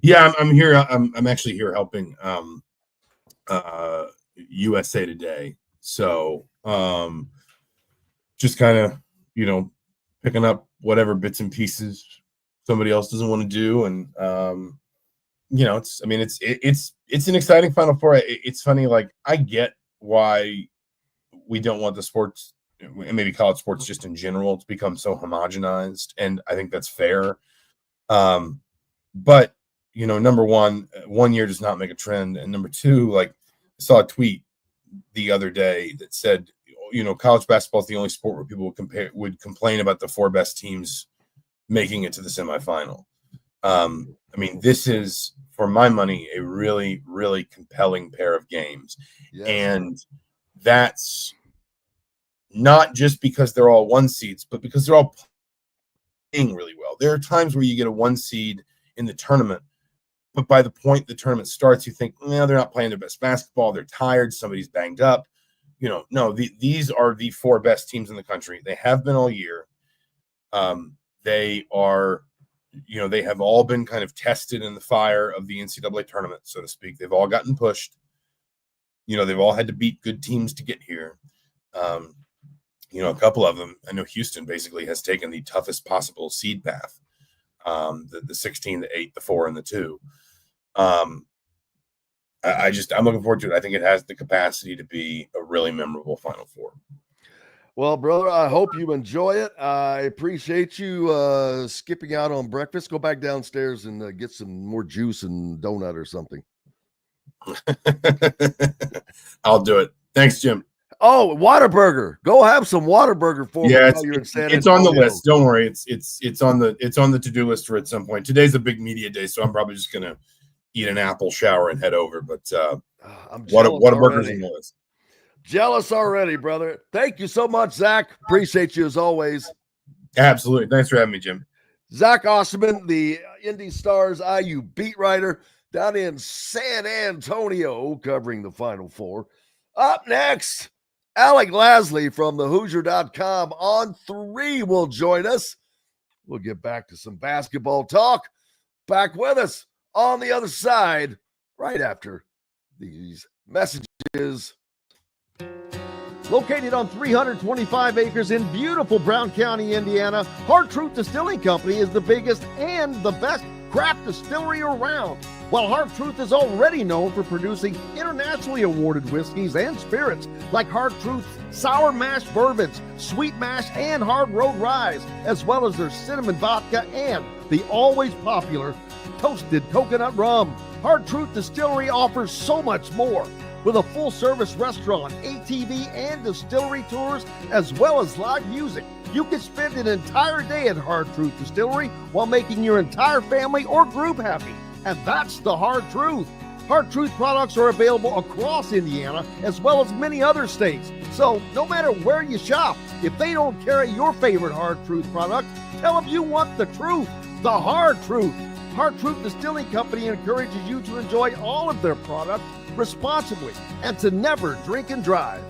[SPEAKER 10] Yeah, I'm here. I'm actually here helping USA Today. So just kind of picking up whatever bits and pieces somebody else doesn't want to do, and it's an exciting Final Four. It's funny, like, I get why we don't want the sports, and maybe college sports just in general, to become so homogenized, and I think that's fair. But number one year does not make a trend, and number two, like, I saw a tweet the other day that said, college basketball is the only sport where people would complain about the 4 best teams making it to the semifinal. This is, for my money, a really, really compelling pair of games. Yes. And that's not just because they're all 1 seeds, but because they're all playing really well. There are times where you get a 1 seed in the tournament, but by the point the tournament starts, you think, they're not playing their best basketball. They're tired. Somebody's banged up. No, these are the 4 best teams in the country. They have been all year. They are, they have all been kind of tested in the fire of the NCAA tournament, so to speak. They've all gotten pushed. they've all had to beat good teams to get here. A couple of them, I know Houston basically has taken the toughest possible seed path, the 16, the 8, the 4, and the 2. I'm looking forward to it. I think it has the capacity to be a really memorable Final Four.
[SPEAKER 6] Well, brother, I hope you enjoy it. I appreciate you skipping out on breakfast. Go back downstairs and get some more juice and donut or something.
[SPEAKER 10] I'll do it. Thanks, Jim.
[SPEAKER 6] Oh, Whataburger. Go have some Whataburger for me while you're in San Antonio.
[SPEAKER 10] It's on the list. Don't worry. It's on the to-do list for at some point. Today's a big media day, so I'm probably just gonna eat an apple, shower, and head over. But Whataburger's on the list.
[SPEAKER 6] Jealous already, brother. Thank you so much, Zach. Appreciate you as always.
[SPEAKER 10] Absolutely. Thanks for having me, Jim.
[SPEAKER 6] Zach Osterman, the Indy Stars IU beat writer down in San Antonio, covering the Final Four. Up next, Alec Lasley from the Hoosier.com on 3 will join us. We'll get back to some basketball talk. Back with us on the other side right after these messages. Located on 325 acres in beautiful Brown County, Indiana, Hard Truth Distilling Company is the biggest and the best craft distillery around. While Hard Truth is already known for producing internationally awarded whiskeys and spirits like Hard Truth's sour mash bourbons, sweet mash, and hard road ryes, as well as their cinnamon vodka and the always popular toasted coconut rum. Hard Truth Distillery offers so much more. With a full-service restaurant, ATV, and distillery tours, as well as live music, you can spend an entire day at Hard Truth Distillery while making your entire family or group happy. And that's the Hard Truth. Hard Truth products are available across Indiana, as well as many other states. So no matter where you shop, if they don't carry your favorite Hard Truth product, tell them you want the truth, the Hard Truth. Hard Truth Distilling Company encourages you to enjoy all of their products responsibly and to never drink and drive.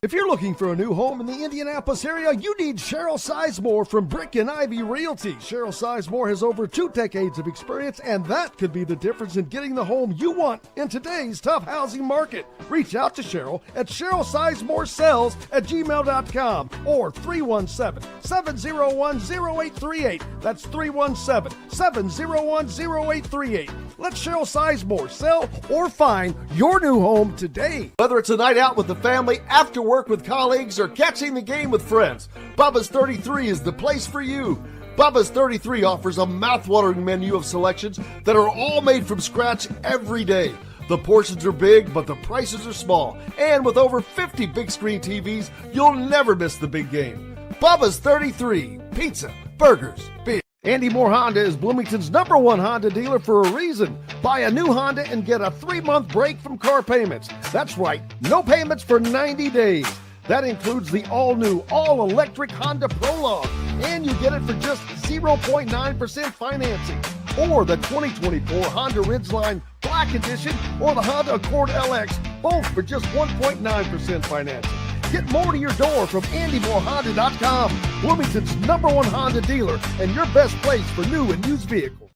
[SPEAKER 8] If you're looking for a new home in the Indianapolis area, you need Cheryl Sizemore from Brick and Ivy Realty. Cheryl Sizemore has over 2 decades of experience, and that could be the difference in getting the home you want in today's tough housing market. Reach out to Cheryl at CherylSizemoreSells@gmail.com or 317-701-0838. That's 317-701-0838. Let Cheryl Sizemore sell or find your new home today.
[SPEAKER 6] Whether it's a night out with the family, after work with colleagues, or catching the game with friends, Bubba's 33 is the place for you. Bubba's 33 offers a mouthwatering menu of selections that are all made from scratch every day. The portions are big, but the prices are small. And with over 50 big screen TVs, you'll never miss the big game. Bubba's 33, pizza, burgers, beer.
[SPEAKER 8] Andy Moore Honda is Bloomington's #1 Honda dealer for a reason. Buy a new Honda and get a 3-month break from car payments. That's right, no payments for 90 days. That includes the all-new, all-electric Honda Prologue, and you get it for just 0.9% financing. Or the 2024 Honda Ridgeline Black Edition or the Honda Accord LX, both for just 1.9% financing. Get more to your door from AndyMooreHonda.com, Bloomington's #1 Honda dealer and your best place for new and used vehicles.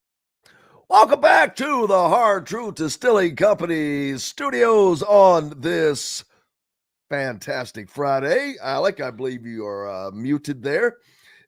[SPEAKER 6] Welcome back to the Hard Truth Distilling Company studios on this fantastic Friday. Alec, I believe you are muted there.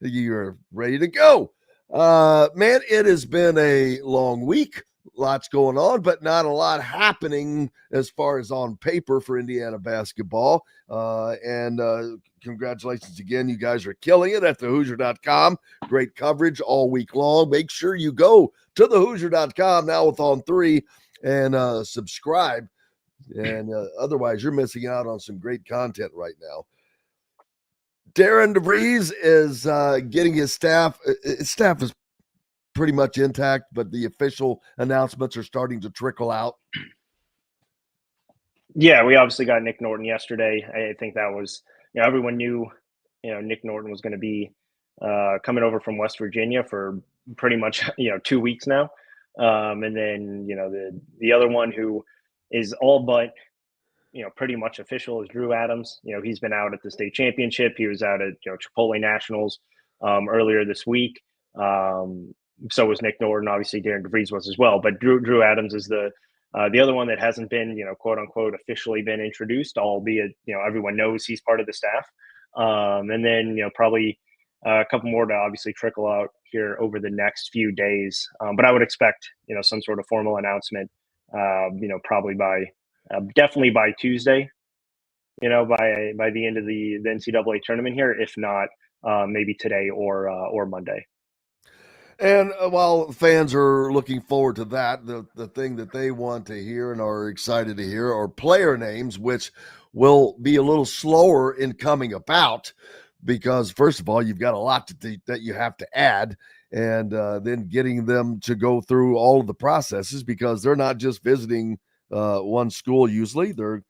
[SPEAKER 6] You're ready to go. Man, it has been a long week. Lots going on, but not a lot happening as far as on paper for Indiana basketball. And congratulations again. You guys are killing it at thehoosier.com. Great coverage all week long. Make sure you go to thehoosier.com now with On 3 and subscribe. And otherwise, you're missing out on some great content right now. Darren DeVries is getting his staff. His staff is pretty much intact, but the official announcements are starting to trickle out.
[SPEAKER 11] Yeah, we obviously got Nick Norton yesterday. I think that was, everyone knew, Nick Norton was going to be coming over from West Virginia for pretty much, 2 weeks now. And then, the other one who is all but, pretty much official is Drew Adams. He's been out at the state championship. He was out at, Chipotle Nationals earlier this week. So was Nick Norton. Obviously, Darren DeVries was as well. But Drew Adams is the The other one that hasn't been, quote unquote, officially been introduced, albeit, everyone knows he's part of the staff. And then, probably a couple more to obviously trickle out here over the next few days. But I would expect, some sort of formal announcement, probably definitely by Tuesday, by the end of the NCAA tournament here, if not maybe today or Monday.
[SPEAKER 6] And while fans are looking forward to that, the thing that they want to hear and are excited to hear are player names, which will be a little slower in coming about because, first of all, you've got a lot that you have to add, and then getting them to go through all of the processes because they're not just visiting one school usually. They're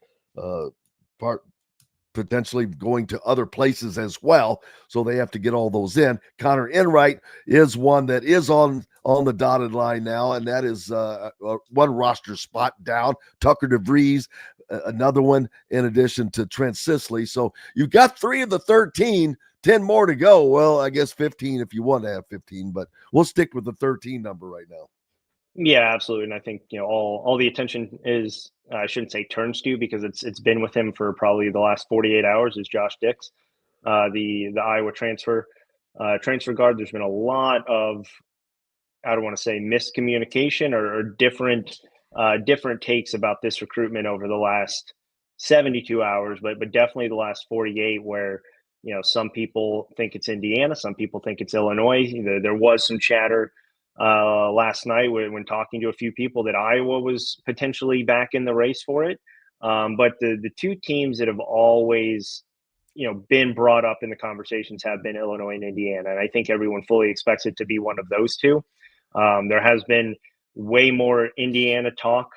[SPEAKER 6] potentially going to other places as well. So they have to get all those in. Connor Enright is one that is on the dotted line now, and that is one roster spot down. Tucker DeVries, another one in addition to Trent Sisley. So you've got 3 of the 13, 10 more to go. Well, I guess 15 if you want to have 15, but we'll stick with the 13 number right now.
[SPEAKER 11] Yeah, absolutely. And I think, all the attention is, I shouldn't say turns to, because it's been with him for probably the last 48 hours, is Josh Dix, the Iowa transfer guard. There's been a lot of, I don't want to say miscommunication or different takes about this recruitment over the last 72 hours, but definitely the last 48, where, some people think it's Indiana, some people think it's Illinois. There was some chatter last night when talking to a few people that Iowa was potentially back in the race for it. But the two teams that have always, been brought up in the conversations have been Illinois and Indiana. And I think everyone fully expects it to be one of those two. There has been way more Indiana talk,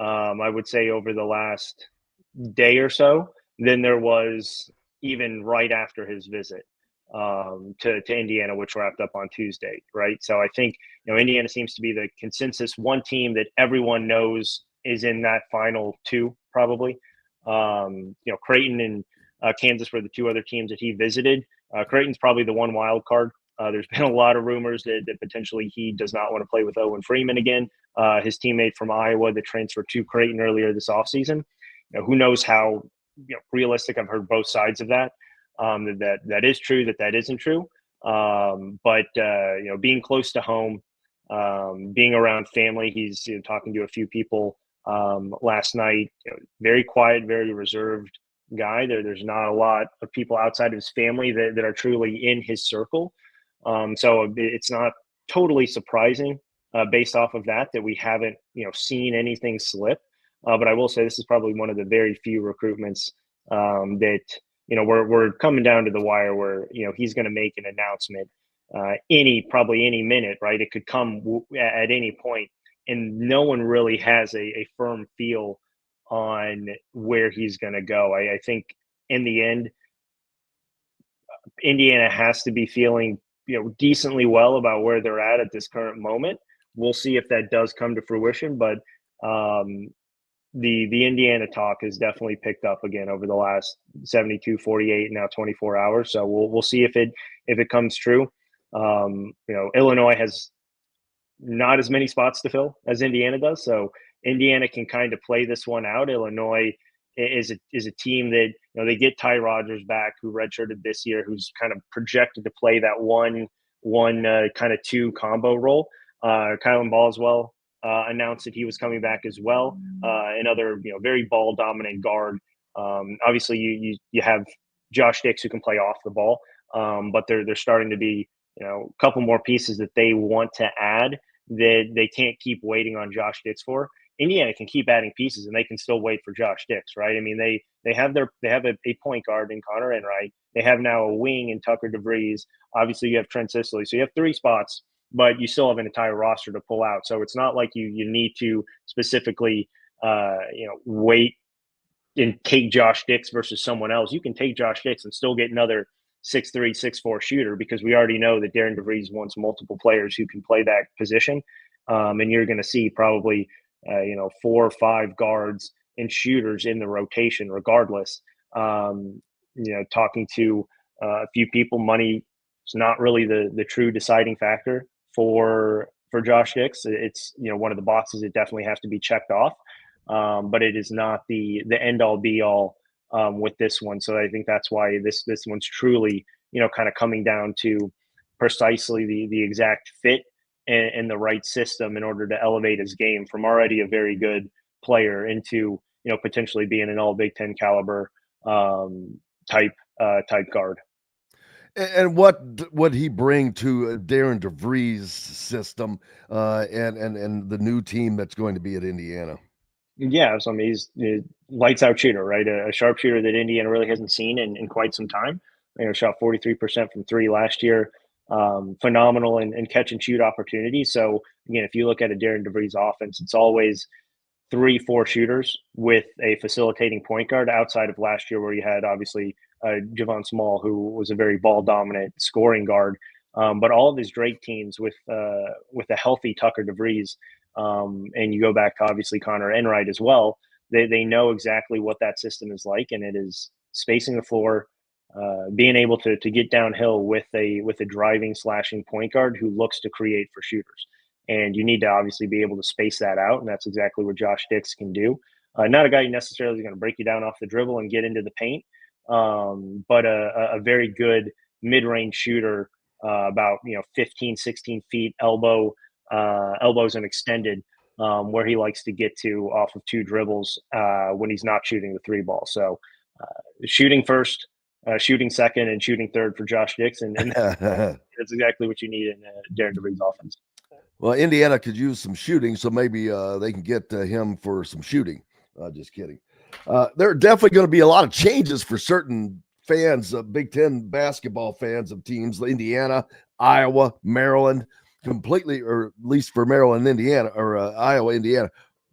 [SPEAKER 11] I would say, over the last day or so than there was even right after his visit to Indiana, which wrapped up on Tuesday, right? So I think, Indiana seems to be the consensus one team that everyone knows is in that final two, probably. Creighton and Kansas were the two other teams that he visited. Creighton's probably the one wild card. There's been a lot of rumors that potentially he does not want to play with Owen Freeman again, his teammate from Iowa that transferred to Creighton earlier this offseason. Who knows how realistic? I've heard both sides of that. That is true, that isn't true. But being close to home, being around family, he's talking to a few people last night. Very quiet, very reserved guy. There's not a lot of people outside of his family that are truly in his circle. So it's not totally surprising based off of that we haven't seen anything slip. But I will say this is probably one of the very few recruitments that we're coming down to the wire where he's going to make an announcement probably any minute, right? It could come at any point, and no one really has a firm feel on where he's going to go. I think in the end, Indiana has to be feeling decently well about where they're at this current moment. We'll see if that does come to fruition, but the Indiana talk has definitely picked up again over the last 72, 48, now 24 hours. So we'll see if it comes true. Illinois has not as many spots to fill as Indiana does, so Indiana can kind of play this one out. Illinois is a team that they get Ty Rodgers back, who redshirted this year, who's kind of projected to play that one kind of two combo role. Kylan Boswell announced that he was coming back as well. Another very ball dominant guard. Obviously you have Josh Dix, who can play off the ball, but they're starting to be a couple more pieces that they want to add that they can't keep waiting on Josh Dix for. Indiana can keep adding pieces and they can still wait for Josh Dix, right? I mean, they have a point guard in Connor Enright. They have now a wing in Tucker DeVries. Obviously you have Trent Sisley. So you have 3 spots, but you still have an entire roster to pull out. So it's not like you need to specifically, wait and take Josh Dix versus someone else. You can take Josh Dix and still get another 6'3", 6'4" shooter, because we already know that Darren DeVries wants multiple players who can play that position. And you're going to see probably, 4 or 5 guards and shooters in the rotation regardless. Talking to a few people, money is not really the true deciding factor for for Josh Dix. It's, one of the boxes it definitely has to be checked off, but it is not the end all be all with this one. So I think that's why this one's truly, kind of coming down to precisely the exact fit and the right system in order to elevate his game from already a very good player into, potentially being an all Big Ten caliber type guard.
[SPEAKER 6] And what would he bring to Darren DeVries' system and the new team that's going to be at Indiana?
[SPEAKER 11] Yeah, so I mean, he's a lights out shooter, right? A sharpshooter that Indiana really hasn't seen in quite some time. Shot 43% from three last year. Phenomenal in catch and shoot opportunities. So again, if you look at a Darren DeVries offense, it's always 3-4 shooters with a facilitating point guard outside of last year where you had obviously Javon Small, who was a very ball dominant scoring guard. But all of his Drake teams with a healthy Tucker DeVries, and you go back to obviously Connor Enright as well, they know exactly what that system is like, and it is spacing the floor, being able to get downhill with a driving slashing point guard who looks to create for shooters. And you need to obviously be able to space that out, and that's exactly what Josh Dix can do. Not a guy who necessarily is going to break you down off the dribble and get into the paint, but a very good mid-range shooter, about 15, 16 feet, elbows and extended, where he likes to get to off of two dribbles when he's not shooting the three ball. So shooting first, shooting second, and shooting third for Josh Dix, and that's exactly what you need in Darren DeVries' offense.
[SPEAKER 6] Well, Indiana could use some shooting, so maybe they can get him for some shooting. Just kidding. There are definitely going to be a lot of changes for certain fans, Big Ten basketball fans of teams, Indiana, Iowa, Maryland, completely, or at least for Maryland, Indiana, or Iowa, Indiana,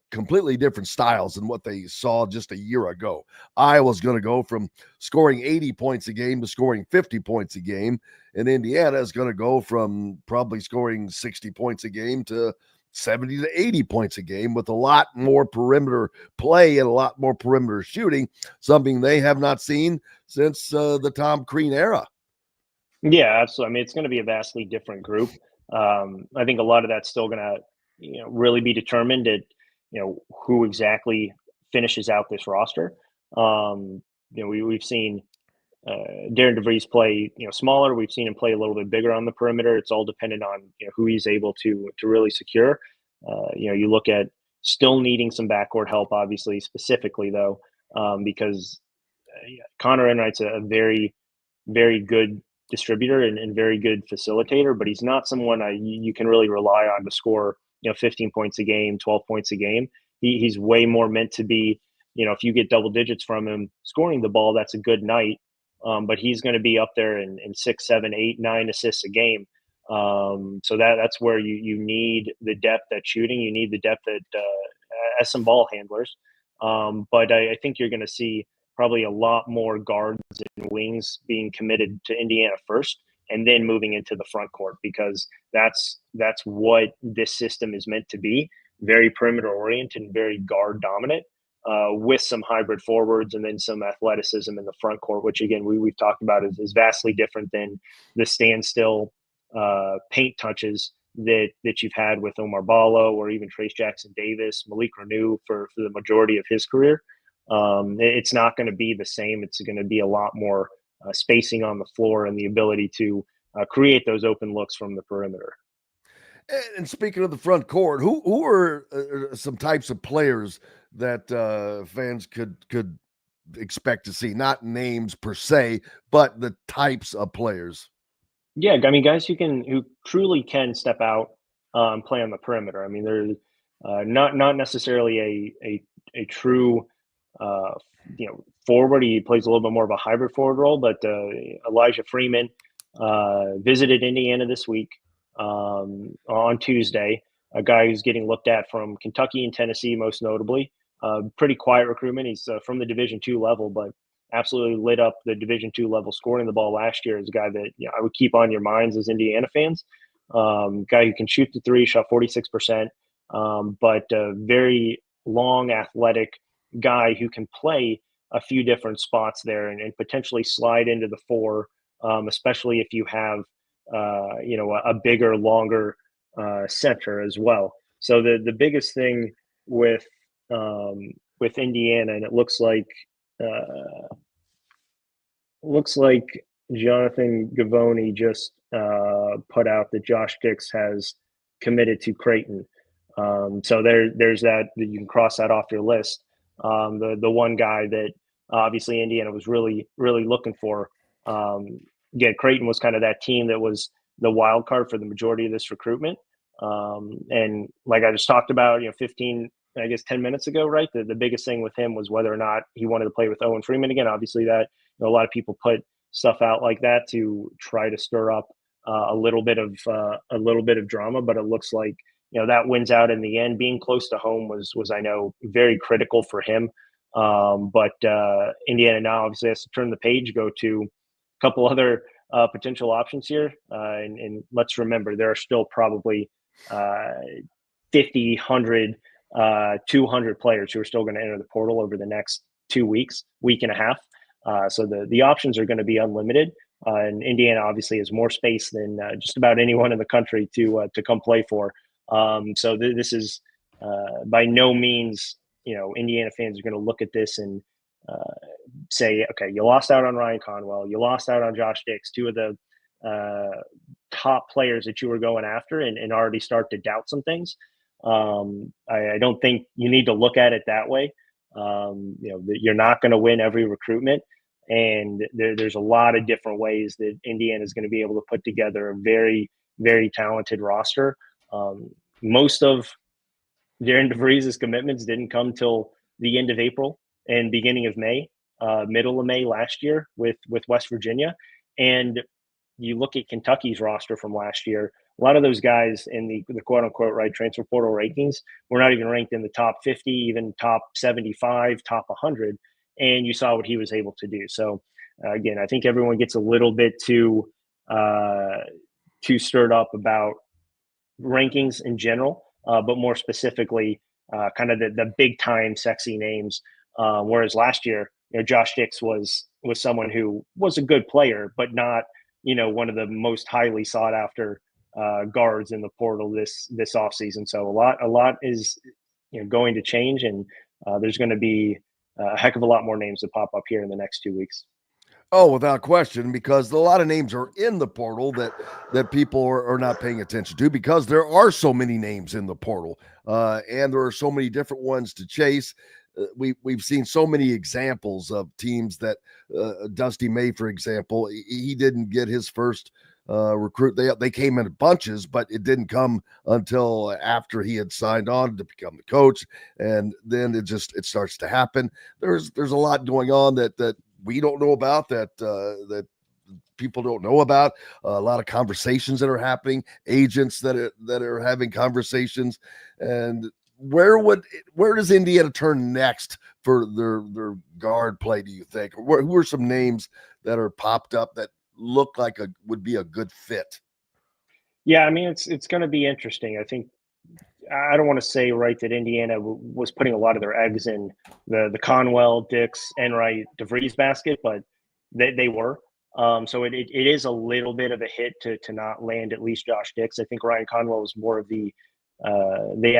[SPEAKER 6] completely different styles than what they saw just a year ago. Iowa's going to go from scoring 80 points a game to scoring 50 points a game, and Indiana is going to go from probably scoring 60 points a game to 70 to 80 points a game with a lot more perimeter play and a lot more perimeter shooting, something they have not seen since the Tom Crean era.
[SPEAKER 11] Yeah, absolutely. I mean, it's going to be a vastly different group. I think a lot of that's still going to, really be determined at, who exactly finishes out this roster. We've seen Darren DeVries play, smaller. We've seen him play a little bit bigger on the perimeter. It's all dependent on who he's able to really secure. You look at still needing some backcourt help, obviously, specifically though, because Connor Enright's a very, very good distributor and very good facilitator, but he's not someone you can really rely on to score 15 points a game, 12 points a game. He's way more meant to be, if you get double digits from him scoring the ball, that's a good night. But he's going to be up there in 6, 7, 8, 9 assists a game. So that's where you need the depth at shooting. You need the depth as some ball handlers. But I think you're going to see probably a lot more guards and wings being committed to Indiana first, and then moving into the front court, because that's what this system is meant to be: very perimeter oriented and very guard dominant, with some hybrid forwards and then some athleticism in the front court, which again we've talked about is vastly different than the standstill paint touches that you've had with Omar Ballo or even Trace Jackson Davis, Malik Renew for the majority of his career. It's not going to be the same. It's going to be a lot more spacing on the floor and the ability to create those open looks from the perimeter.
[SPEAKER 6] And speaking of the front court, who are some types of players that fans could expect to see? Not names per se, but the types of players.
[SPEAKER 11] Yeah, I mean, guys who truly can step out and play on the perimeter. I mean, they're not necessarily a true forward. He plays a little bit more of a hybrid forward role, but Elijah Freeman visited Indiana this week on Tuesday, a guy who's getting looked at from Kentucky and Tennessee, most notably. Pretty quiet recruitment. He's from the Division II level, but absolutely lit up the Division II level scoring the ball last year. Is a guy that I would keep on your minds as Indiana fans. Guy who can shoot the three, shot 46%, but a very long, athletic guy who can play a few different spots there and potentially slide into the four, especially if you have a bigger, longer center as well. So the biggest thing with Indiana, and it looks like Jonathan Gavoni just put out that Josh Dix has committed to Creighton. So there's that you can cross that off your list. The one guy that obviously Indiana was really looking for. Again, Creighton was kind of that team that was the wild card for the majority of this recruitment. And like I just talked about, 10 minutes ago, right? The biggest thing with him was whether or not he wanted to play with Owen Freeman again. Obviously, that a lot of people put stuff out like that to try to stir up a little bit of drama, but it looks like that wins out in the end. Being close to home was I know very critical for him. But Indiana now obviously has to turn the page, go to a couple other potential options here, and let's remember there are still probably 50, 100, 200 players who are still going to enter the portal over the next 2 weeks, week and a half. So the options are going to be unlimited. And Indiana obviously has more space than just about anyone in the country to come play for. So this is by no means, Indiana fans are going to look at this and say, okay, you lost out on Ryan Conwell, you lost out on Josh Dix, two of the top players that you were going after, and already start to doubt some things. I don't think you need to look at it that way. You're not going to win every recruitment, and there's a lot of different ways that Indiana is going to be able to put together a very, very talented roster. Most of Darren DeVries' commitments didn't come till the end of April and beginning of May, middle of May last year with West Virginia. And you look at Kentucky's roster from last year, a lot of those guys in the quote unquote right transfer portal rankings were not even ranked in the top 50, even top 75, top 100. And you saw what he was able to do. So again, I think everyone gets a little bit too stirred up about rankings in general, but more specifically, kind of the big time sexy names. Whereas last year, Josh Dix was someone who was a good player, but not, one of the most highly sought after guards in the portal this offseason. So a lot is going to change, and there's going to be a heck of a lot more names that pop up here in the next 2 weeks.
[SPEAKER 6] Oh, without question, because a lot of names are in the portal that people are not paying attention to, because there are so many names in the portal, and there are so many different ones to chase. We've seen so many examples of teams that Dusty May, for example, he didn't get his first recruit. They came in bunches, but it didn't come until after he had signed on to become the coach, and then it starts to happen. There's a lot going on that we don't know about, that people don't know about. A lot of conversations that are happening, agents that are having conversations. And where does Indiana turn next for their guard play, do you think? Who are some names that are popped up that look like would be a good fit?
[SPEAKER 11] Yeah, I mean, it's going to be interesting. I think I don't want to say that Indiana was putting a lot of their eggs in the Conwell, Dix, Enright, DeVries basket, but they were. So it is a little bit of a hit to not land at least Josh Dix. I think Ryan Conwell was more of the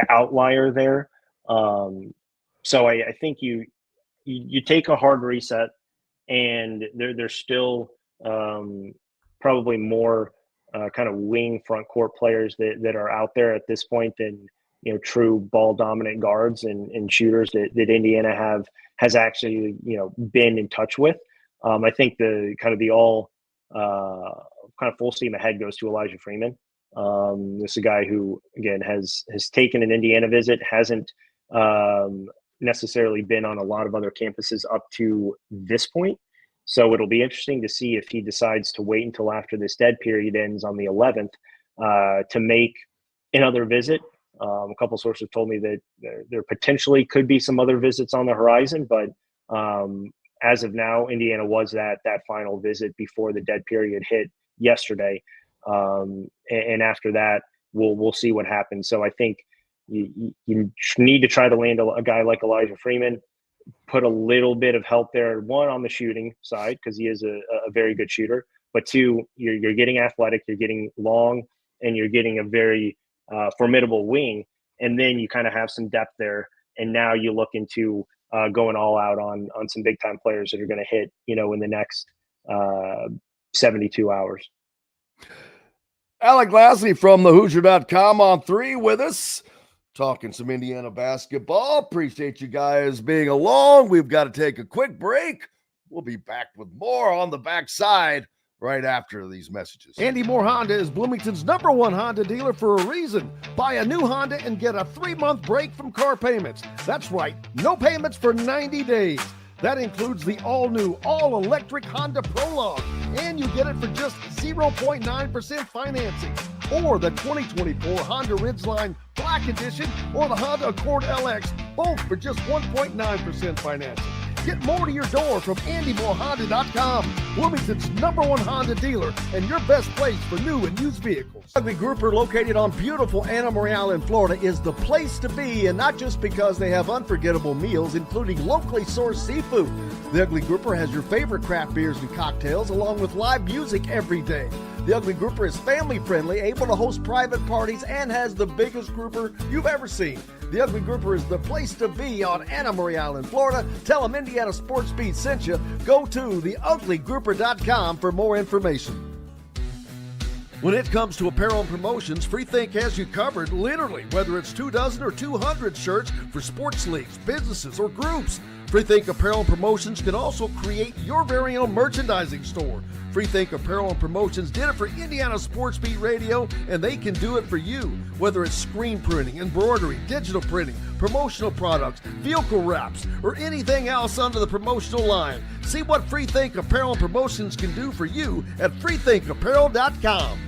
[SPEAKER 11] outlier there. So I think you take a hard reset, and there's still probably more kind of wing front court players that are out there at this point than true ball dominant guards and shooters that Indiana has actually been in touch with. I think the all kind of full steam ahead goes to Elijah Freeman. This is a guy who again has taken an Indiana visit, hasn't necessarily been on a lot of other campuses up to this point. So it'll be interesting to see if he decides to wait until after this dead period ends on the 11th to make another visit. A couple sources told me that there potentially could be some other visits on the horizon, but as of now, Indiana was that final visit before the dead period hit yesterday. And after that, we'll see what happens. So I think you need to try to land a guy like Elijah Freeman, put a little bit of help there. One, on the shooting side, because he is a very good shooter. But two, you're getting athletic, you're getting long, and you're getting a very formidable wing. And then you kind of have some depth there. And now you look into going all out on some big time players that are going to hit, in the next 72 hours.
[SPEAKER 6] Alec Lasley from the Hoosier.com on 3 with us, talking some Indiana basketball. Appreciate you guys being along. We've got to take a quick break. We'll be back with more on the backside right after these messages.
[SPEAKER 8] Andy Moore Honda is Bloomington's #1 Honda dealer for a reason. Buy a new Honda and get a 3-month break from car payments. That's right, no payments for 90 days. That includes the all-new, all-electric Honda Prologue, and you get it for just 0.9% financing. Or the 2024 Honda Ridgeline Black Edition or the Honda Accord LX, both for just 1.9% financing. Get more to your door from AndyMooreHonda.com, Bloomington's #1 Honda dealer and your best place for new and used vehicles. Ugly Grouper, located on beautiful Anna Maria in Florida, is the place to be, and not just because they have unforgettable meals, including locally sourced seafood. The Ugly Grouper has your favorite craft beers and cocktails, along with live music every day. The Ugly Grouper is family-friendly, able to host private parties, and has the biggest grouper you've ever seen. The Ugly Grouper is the place to be on Anna Maria Island, Florida. Tell them Indiana Sports Beat sent you. Go to theuglygrouper.com for more information. When it comes to apparel and promotions, Freethink has you covered, literally, whether it's 24 or 200 shirts for sports leagues, businesses, or groups. Freethink Apparel and Promotions can also create your very own merchandising store. Freethink Apparel and Promotions did it for Indiana Sports Beat Radio, and they can do it for you. Whether it's screen printing, embroidery, digital printing, promotional products, vehicle wraps, or anything else under the promotional line. See what Freethink Apparel and Promotions can do for you at freethinkapparel.com.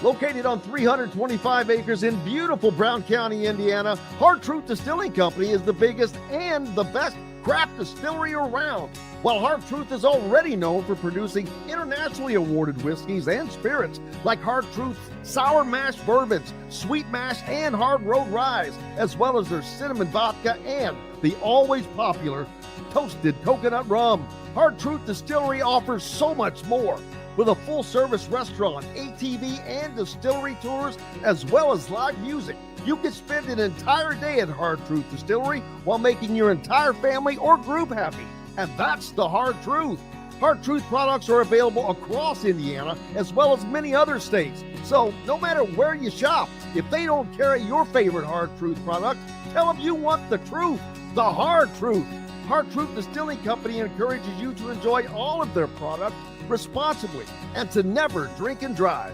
[SPEAKER 8] Located on 325 acres in beautiful Brown County, Indiana, Hard Truth Distilling Company is the biggest and the best craft distillery around. While Hard Truth is already known for producing internationally awarded whiskeys and spirits like Hard Truth's sour mash bourbons, sweet mash, and hard road ryes, as well as their cinnamon vodka and the always popular toasted coconut rum. Hard Truth Distillery offers so much more. With a full-service restaurant, ATV, and distillery tours, as well as live music, you can spend an entire day at Hard Truth Distillery while making your entire family or group happy. And that's the Hard Truth. Hard Truth products are available across Indiana, as well as many other states. So no matter where you shop, if they don't carry your favorite Hard Truth product, tell them you want the truth, the Hard Truth. Hard Truth Distilling Company encourages you to enjoy all of their products responsibly and to never drink and drive.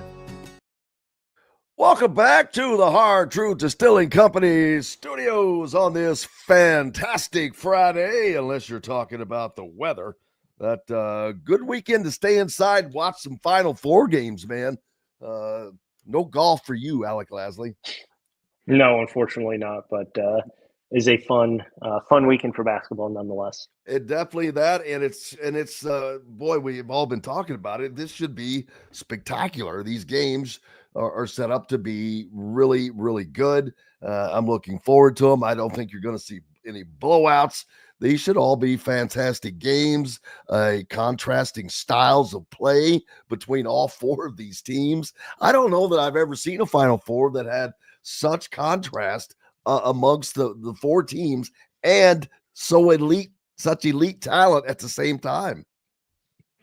[SPEAKER 6] Welcome back to the Hard Truth Distilling Company studios on this fantastic Friday, unless you're talking about the weather. That good weekend to stay inside, watch some Final Four games, man. No golf for you, Alec Lasley.
[SPEAKER 11] No, unfortunately not, but is a fun weekend for basketball nonetheless.
[SPEAKER 6] It definitely that, and it's boy, we've all been talking about it. This should be spectacular. These games are set up to be really, really good. I'm looking forward to them. I don't think you're going to see any blowouts. These should all be fantastic games, contrasting styles of play between all four of these teams. I don't know that I've ever seen a Final Four that had such contrast amongst the four teams and such elite talent at the same time.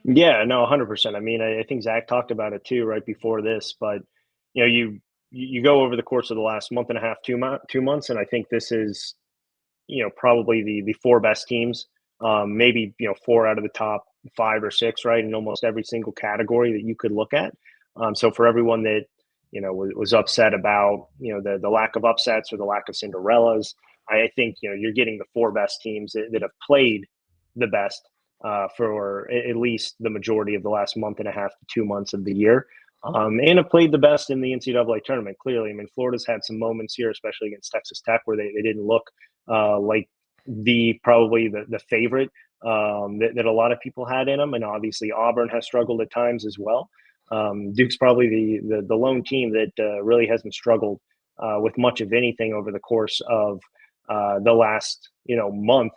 [SPEAKER 11] Yeah, no, 100%. I mean, I think Zach talked about it too right before this, but you go over the course of the last month and a half, 2 months, and I think this is, probably the four best teams, maybe, 4 out of the top 5 or 6, right, in almost every single category that you could look at. So for everyone that, was upset about, the lack of upsets or the lack of Cinderellas, I think, you're getting the 4 best teams that have played the best for at least the majority of the last month and a half to 2 months of the year. And have played the best in the NCAA tournament, clearly. I mean, Florida's had some moments here, especially against Texas Tech, where they didn't look like probably the favorite that a lot of people had in them. And obviously Auburn has struggled at times as well. Duke's probably the lone team that really hasn't struggled with much of anything over the course of the last month,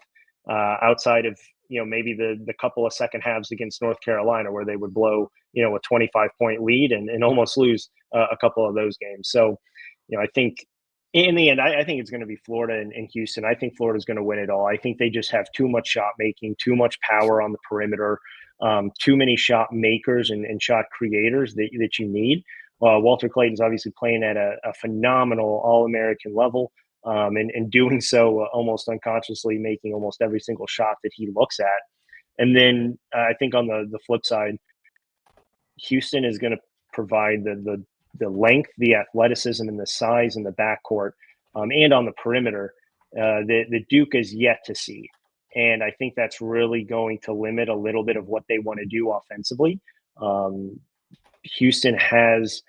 [SPEAKER 11] outside of maybe the couple of second halves against North Carolina where they would blow, a 25-point lead and almost lose a couple of those games. So, I think in the end, I think it's going to be Florida and Houston. I think Florida's going to win it all. I think they just have too much shot making, too much power on the perimeter, too many shot makers and shot creators that you need. Walter Clayton's obviously playing at a phenomenal All-American level, and doing so almost unconsciously, making almost every single shot that he looks at. And then I think on the flip side, Houston is going to provide the length, the athleticism, and the size in the backcourt, and on the perimeter that Duke is yet to see. And I think that's really going to limit a little bit of what they want to do offensively. Houston has,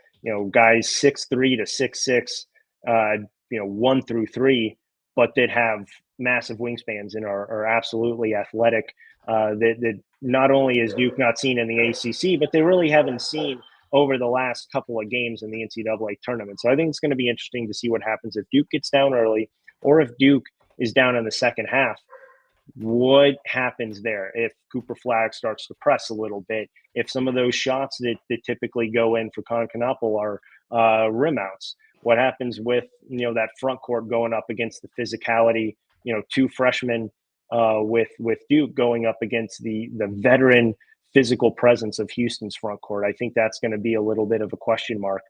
[SPEAKER 11] guys 6'3" to 6'6", 1 through 3, but that have massive wingspans and are absolutely athletic. That not only is Duke not seen in the ACC, but they really haven't seen over the last couple of games in the NCAA tournament. So I think it's going to be interesting to see what happens if Duke gets down early, or if Duke is down in the second half. What happens there if Cooper Flagg starts to press a little bit, if some of those shots that typically go in for Constantinople are rim outs? What happens with that front court going up against the physicality, two freshmen with Duke going up against the veteran physical presence of Houston's front court? I think that's going to be a little bit of a question mark.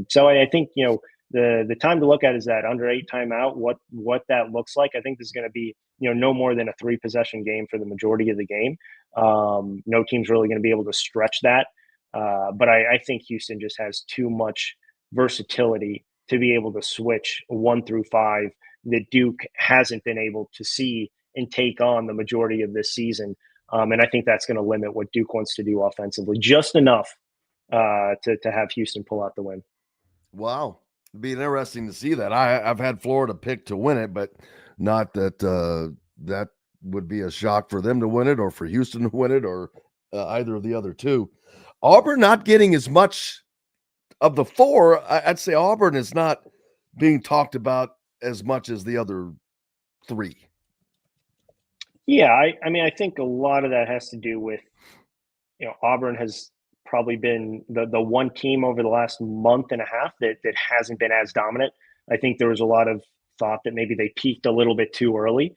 [SPEAKER 11] So I think the time to look at is that under 8 timeout, what that looks like. I think this is going to be no more than a 3-possession game for the majority of the game. No team's really going to be able to stretch that. But I think Houston just has too much versatility to be able to switch 1 through 5 that Duke hasn't been able to see and take on the majority of this season. And I think that's going to limit what Duke wants to do offensively, just enough to have Houston pull out the win.
[SPEAKER 6] Wow. It'd be interesting to see that. I've had Florida pick to win it, but not that that would be a shock for them to win it or for Houston to win it, or either of the other two. Auburn not getting as much of the 4. I'd say Auburn is not being talked about as much as the other 3.
[SPEAKER 11] Yeah, I mean, I think a lot of that has to do with, Auburn has probably been the one team over the last month and a half that hasn't been as dominant. I think there was a lot of thought that maybe they peaked a little bit too early.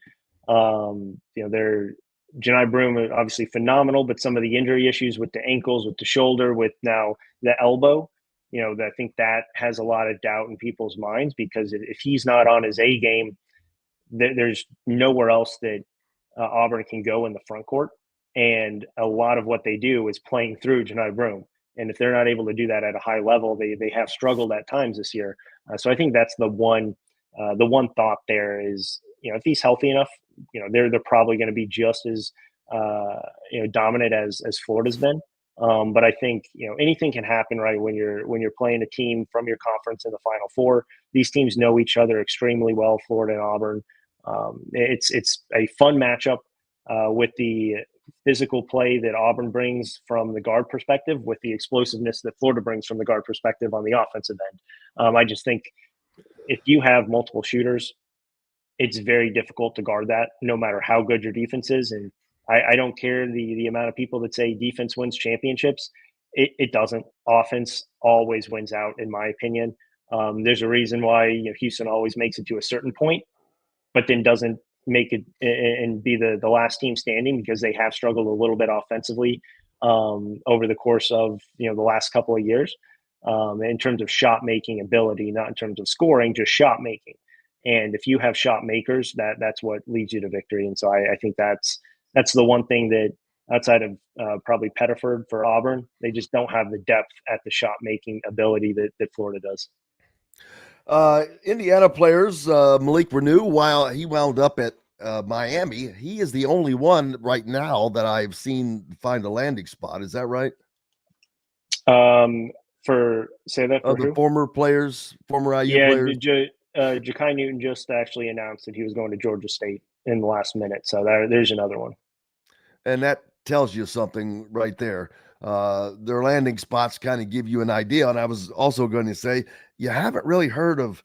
[SPEAKER 11] They're Janai Broome, obviously phenomenal, but some of the injury issues with the ankles, with the shoulder, with now the elbow, I think that has a lot of doubt in people's minds, because if he's not on his A game, there's nowhere else that Auburn can go in the front court. And a lot of what they do is playing through Janai Broome. And if they're not able to do that at a high level, they have struggled at times this year. So I think that's the one thought there is, if he's healthy enough, they're probably going to be just as dominant as Florida's been. But I think anything can happen, right? When you're playing a team from your conference in the Final Four, these teams know each other extremely well. Florida and Auburn. It's a fun matchup with the physical play that Auburn brings from the guard perspective, with the explosiveness that Florida brings from the guard perspective on the offensive end. I just think if you have multiple shooters, it's very difficult to guard that, no matter how good your defense is. And I don't care the amount of people that say defense wins championships. It doesn't. Offense always wins out, in my opinion. There's a reason why Houston always makes it to a certain point, but then doesn't make it and be the last team standing, because they have struggled a little bit offensively over the course of the last couple of years, in terms of shot making ability, not in terms of scoring, just shot making. And if you have shot makers, that's what leads you to victory. And so I think that's the one thing that, outside of probably Pettiford for Auburn, they just don't have the depth at the shot making ability that Florida does.
[SPEAKER 6] Indiana players, Malik Renew, while he wound up at Miami, he is the only one right now that I've seen find a landing spot. Is that right?
[SPEAKER 11] Say that for
[SPEAKER 6] the former players, former IU players.
[SPEAKER 11] Ja'Kai Newton just actually announced that he was going to Georgia State in the last minute. So there's another one. And
[SPEAKER 6] that tells you something right there. Their landing spots kind of give you an idea. And I was also going to say, you haven't really heard of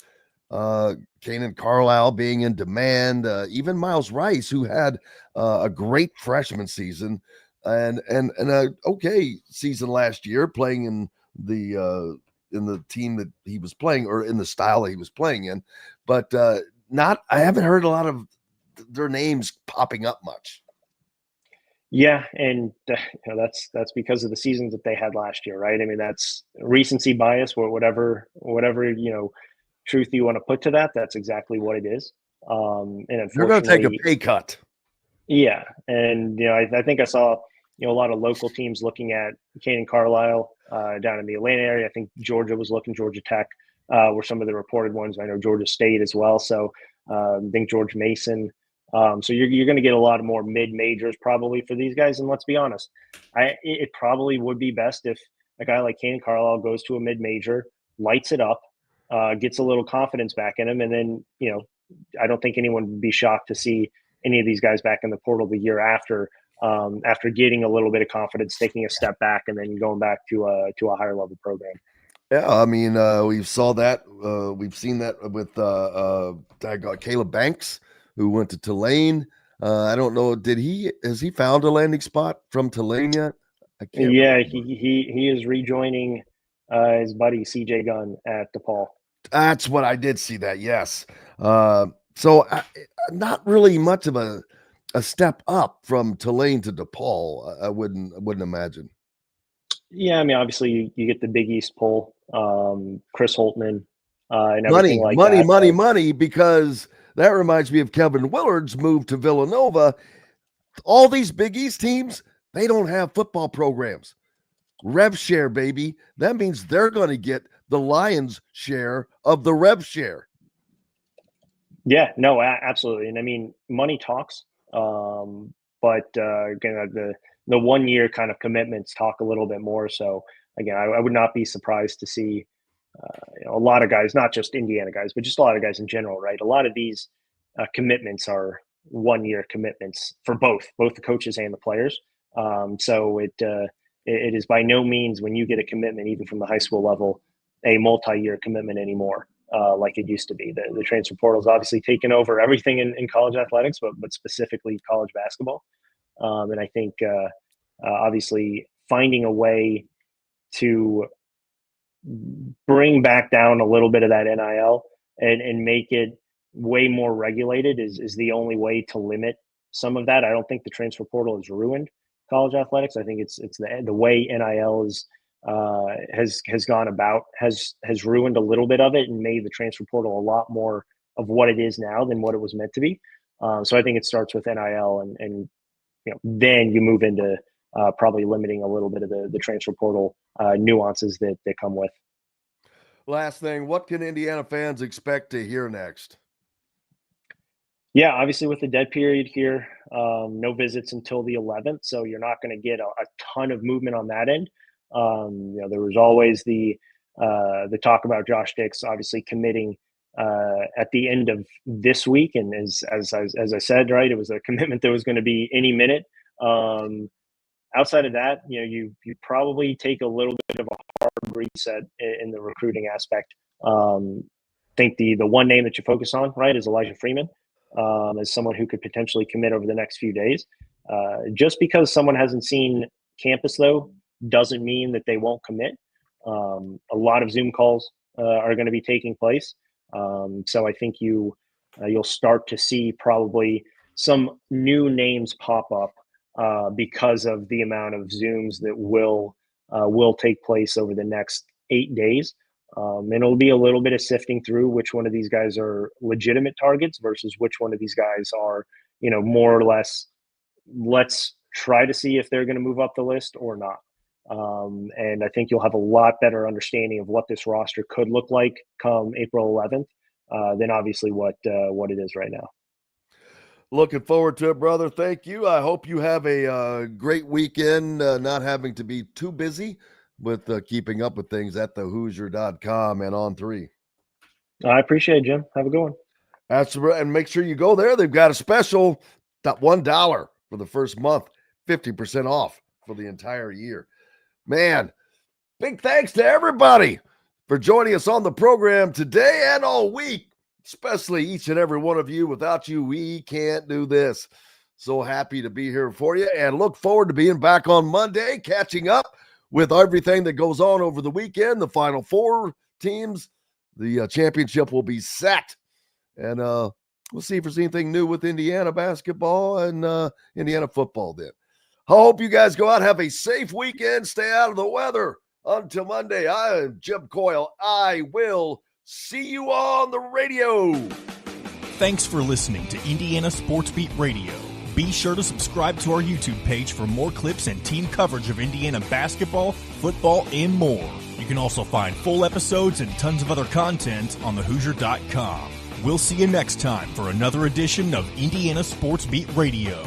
[SPEAKER 6] Kanan Carlisle being in demand, even Miles Rice, who had a great freshman season and a okay season last year, playing in the team that he was playing, or in the style that he was playing in, but I haven't heard a lot of their names popping up much.
[SPEAKER 11] Yeah, and that's because of the seasons that they had last year, right? I mean, that's recency bias, or whatever truth you want to put to that. That's exactly what it is. And
[SPEAKER 6] They're going to take a
[SPEAKER 11] unfortunately,
[SPEAKER 6] pay cut.
[SPEAKER 11] yeah, and I think I saw a lot of local teams looking at Kanan Carlisle down in the Atlanta area. I think Georgia was looking, Georgia Tech were some of the reported ones. I know Georgia State as well. So I think George Mason. So you're going to get a lot of more mid majors probably for these guys. And let's be honest, it probably would be best if a guy like Kanan Carlisle goes to a mid major, lights it up, gets a little confidence back in him, and then I don't think anyone would be shocked to see any of these guys back in the portal the year after getting a little bit of confidence, taking a step back, and then going back to a higher level program.
[SPEAKER 6] Yeah, I mean, we've seen that with Caleb Banks, who went to Tulane. I don't know, has he found a landing spot from Tulane yet?
[SPEAKER 11] Yeah, he is rejoining his buddy CJ Gunn at DePaul.
[SPEAKER 6] That's what I did see that. Yes. So not really much of a step up from Tulane to DePaul. I wouldn't imagine.
[SPEAKER 11] Yeah, I mean, obviously you get the Big East pull, Chris Holtman, and everything
[SPEAKER 6] money, because that reminds me of Kevin Willard's move to Villanova. All these Big East teams, they don't have football programs. Rev share, baby. That means they're going to get the Lions' share of the rev share.
[SPEAKER 11] Yeah, no, absolutely. And I mean, money talks, but again, the 1 year kind of commitments talk a little bit more. So again, I would not be surprised to see a lot of guys, not just Indiana guys, but just a lot of guys in general, right? A lot of these commitments are 1 year commitments for both the coaches and the players. So it is by no means, when you get a commitment, even from the high school level, a multi-year commitment anymore. Like it used to be. The transfer portal has obviously taken over everything in college athletics, but specifically college basketball. And I think obviously finding a way to bring back down a little bit of that NIL and make it way more regulated is the only way to limit some of that. I don't think the transfer portal has ruined college athletics. I think it's the way NIL is has gone about has ruined a little bit of it and made the transfer portal a lot more of what it is now than what it was meant to be. So I think it starts with NIL and then you move into probably limiting a little bit of the transfer portal nuances that come with.
[SPEAKER 6] Last thing, what can Indiana fans expect to hear next?
[SPEAKER 11] Yeah, obviously with the dead period here, no visits until the 11th, so you're not going to get a ton of movement on that end. There was always the talk about Josh Dix obviously committing at the end of this week, and as I said, right, it was a commitment that was going to be any minute. Outside of that, you probably take a little bit of a hard reset in the recruiting aspect. Think the one name that you focus on, right, is Elijah Freeman, as someone who could potentially commit over the next few days. Just because someone hasn't seen campus, though, doesn't mean that they won't commit. A lot of Zoom calls are going to be taking place. So I think you'll start to see probably some new names pop up because of the amount of Zooms that will take place over the next 8 days. And it'll be a little bit of sifting through which one of these guys are legitimate targets versus which one of these guys are, more or less, let's try to see if they're going to move up the list or not. And I think you'll have a lot better understanding of what this roster could look like come April 11th than obviously what it is right now.
[SPEAKER 6] Looking forward to it, brother. Thank you. I hope you have a great weekend, not having to be too busy with keeping up with things at thehoosier.com and on 3.
[SPEAKER 11] I appreciate it, Jim. Have a good one.
[SPEAKER 6] And make sure you go there. They've got a special, $1 for the first month, 50% off for the entire year. Man, big thanks to everybody for joining us on the program today and all week. especially each and every one of you. Without you, we can't do this. So happy to be here for you and look forward to being back on Monday, catching up with everything that goes on over the weekend. The Final Four teams, the championship will be set. And we'll see if there's anything new with Indiana basketball and Indiana football then. I hope you guys go out, have a safe weekend, stay out of the weather. Until Monday, I am Jim Coyle. I will see you on the radio.
[SPEAKER 12] Thanks for listening to Indiana Sports Beat Radio. Be sure to subscribe to our YouTube page for more clips and team coverage of Indiana basketball, football, and more. You can also find full episodes and tons of other content on thehoosier.com. We'll see you next time for another edition of Indiana Sports Beat Radio.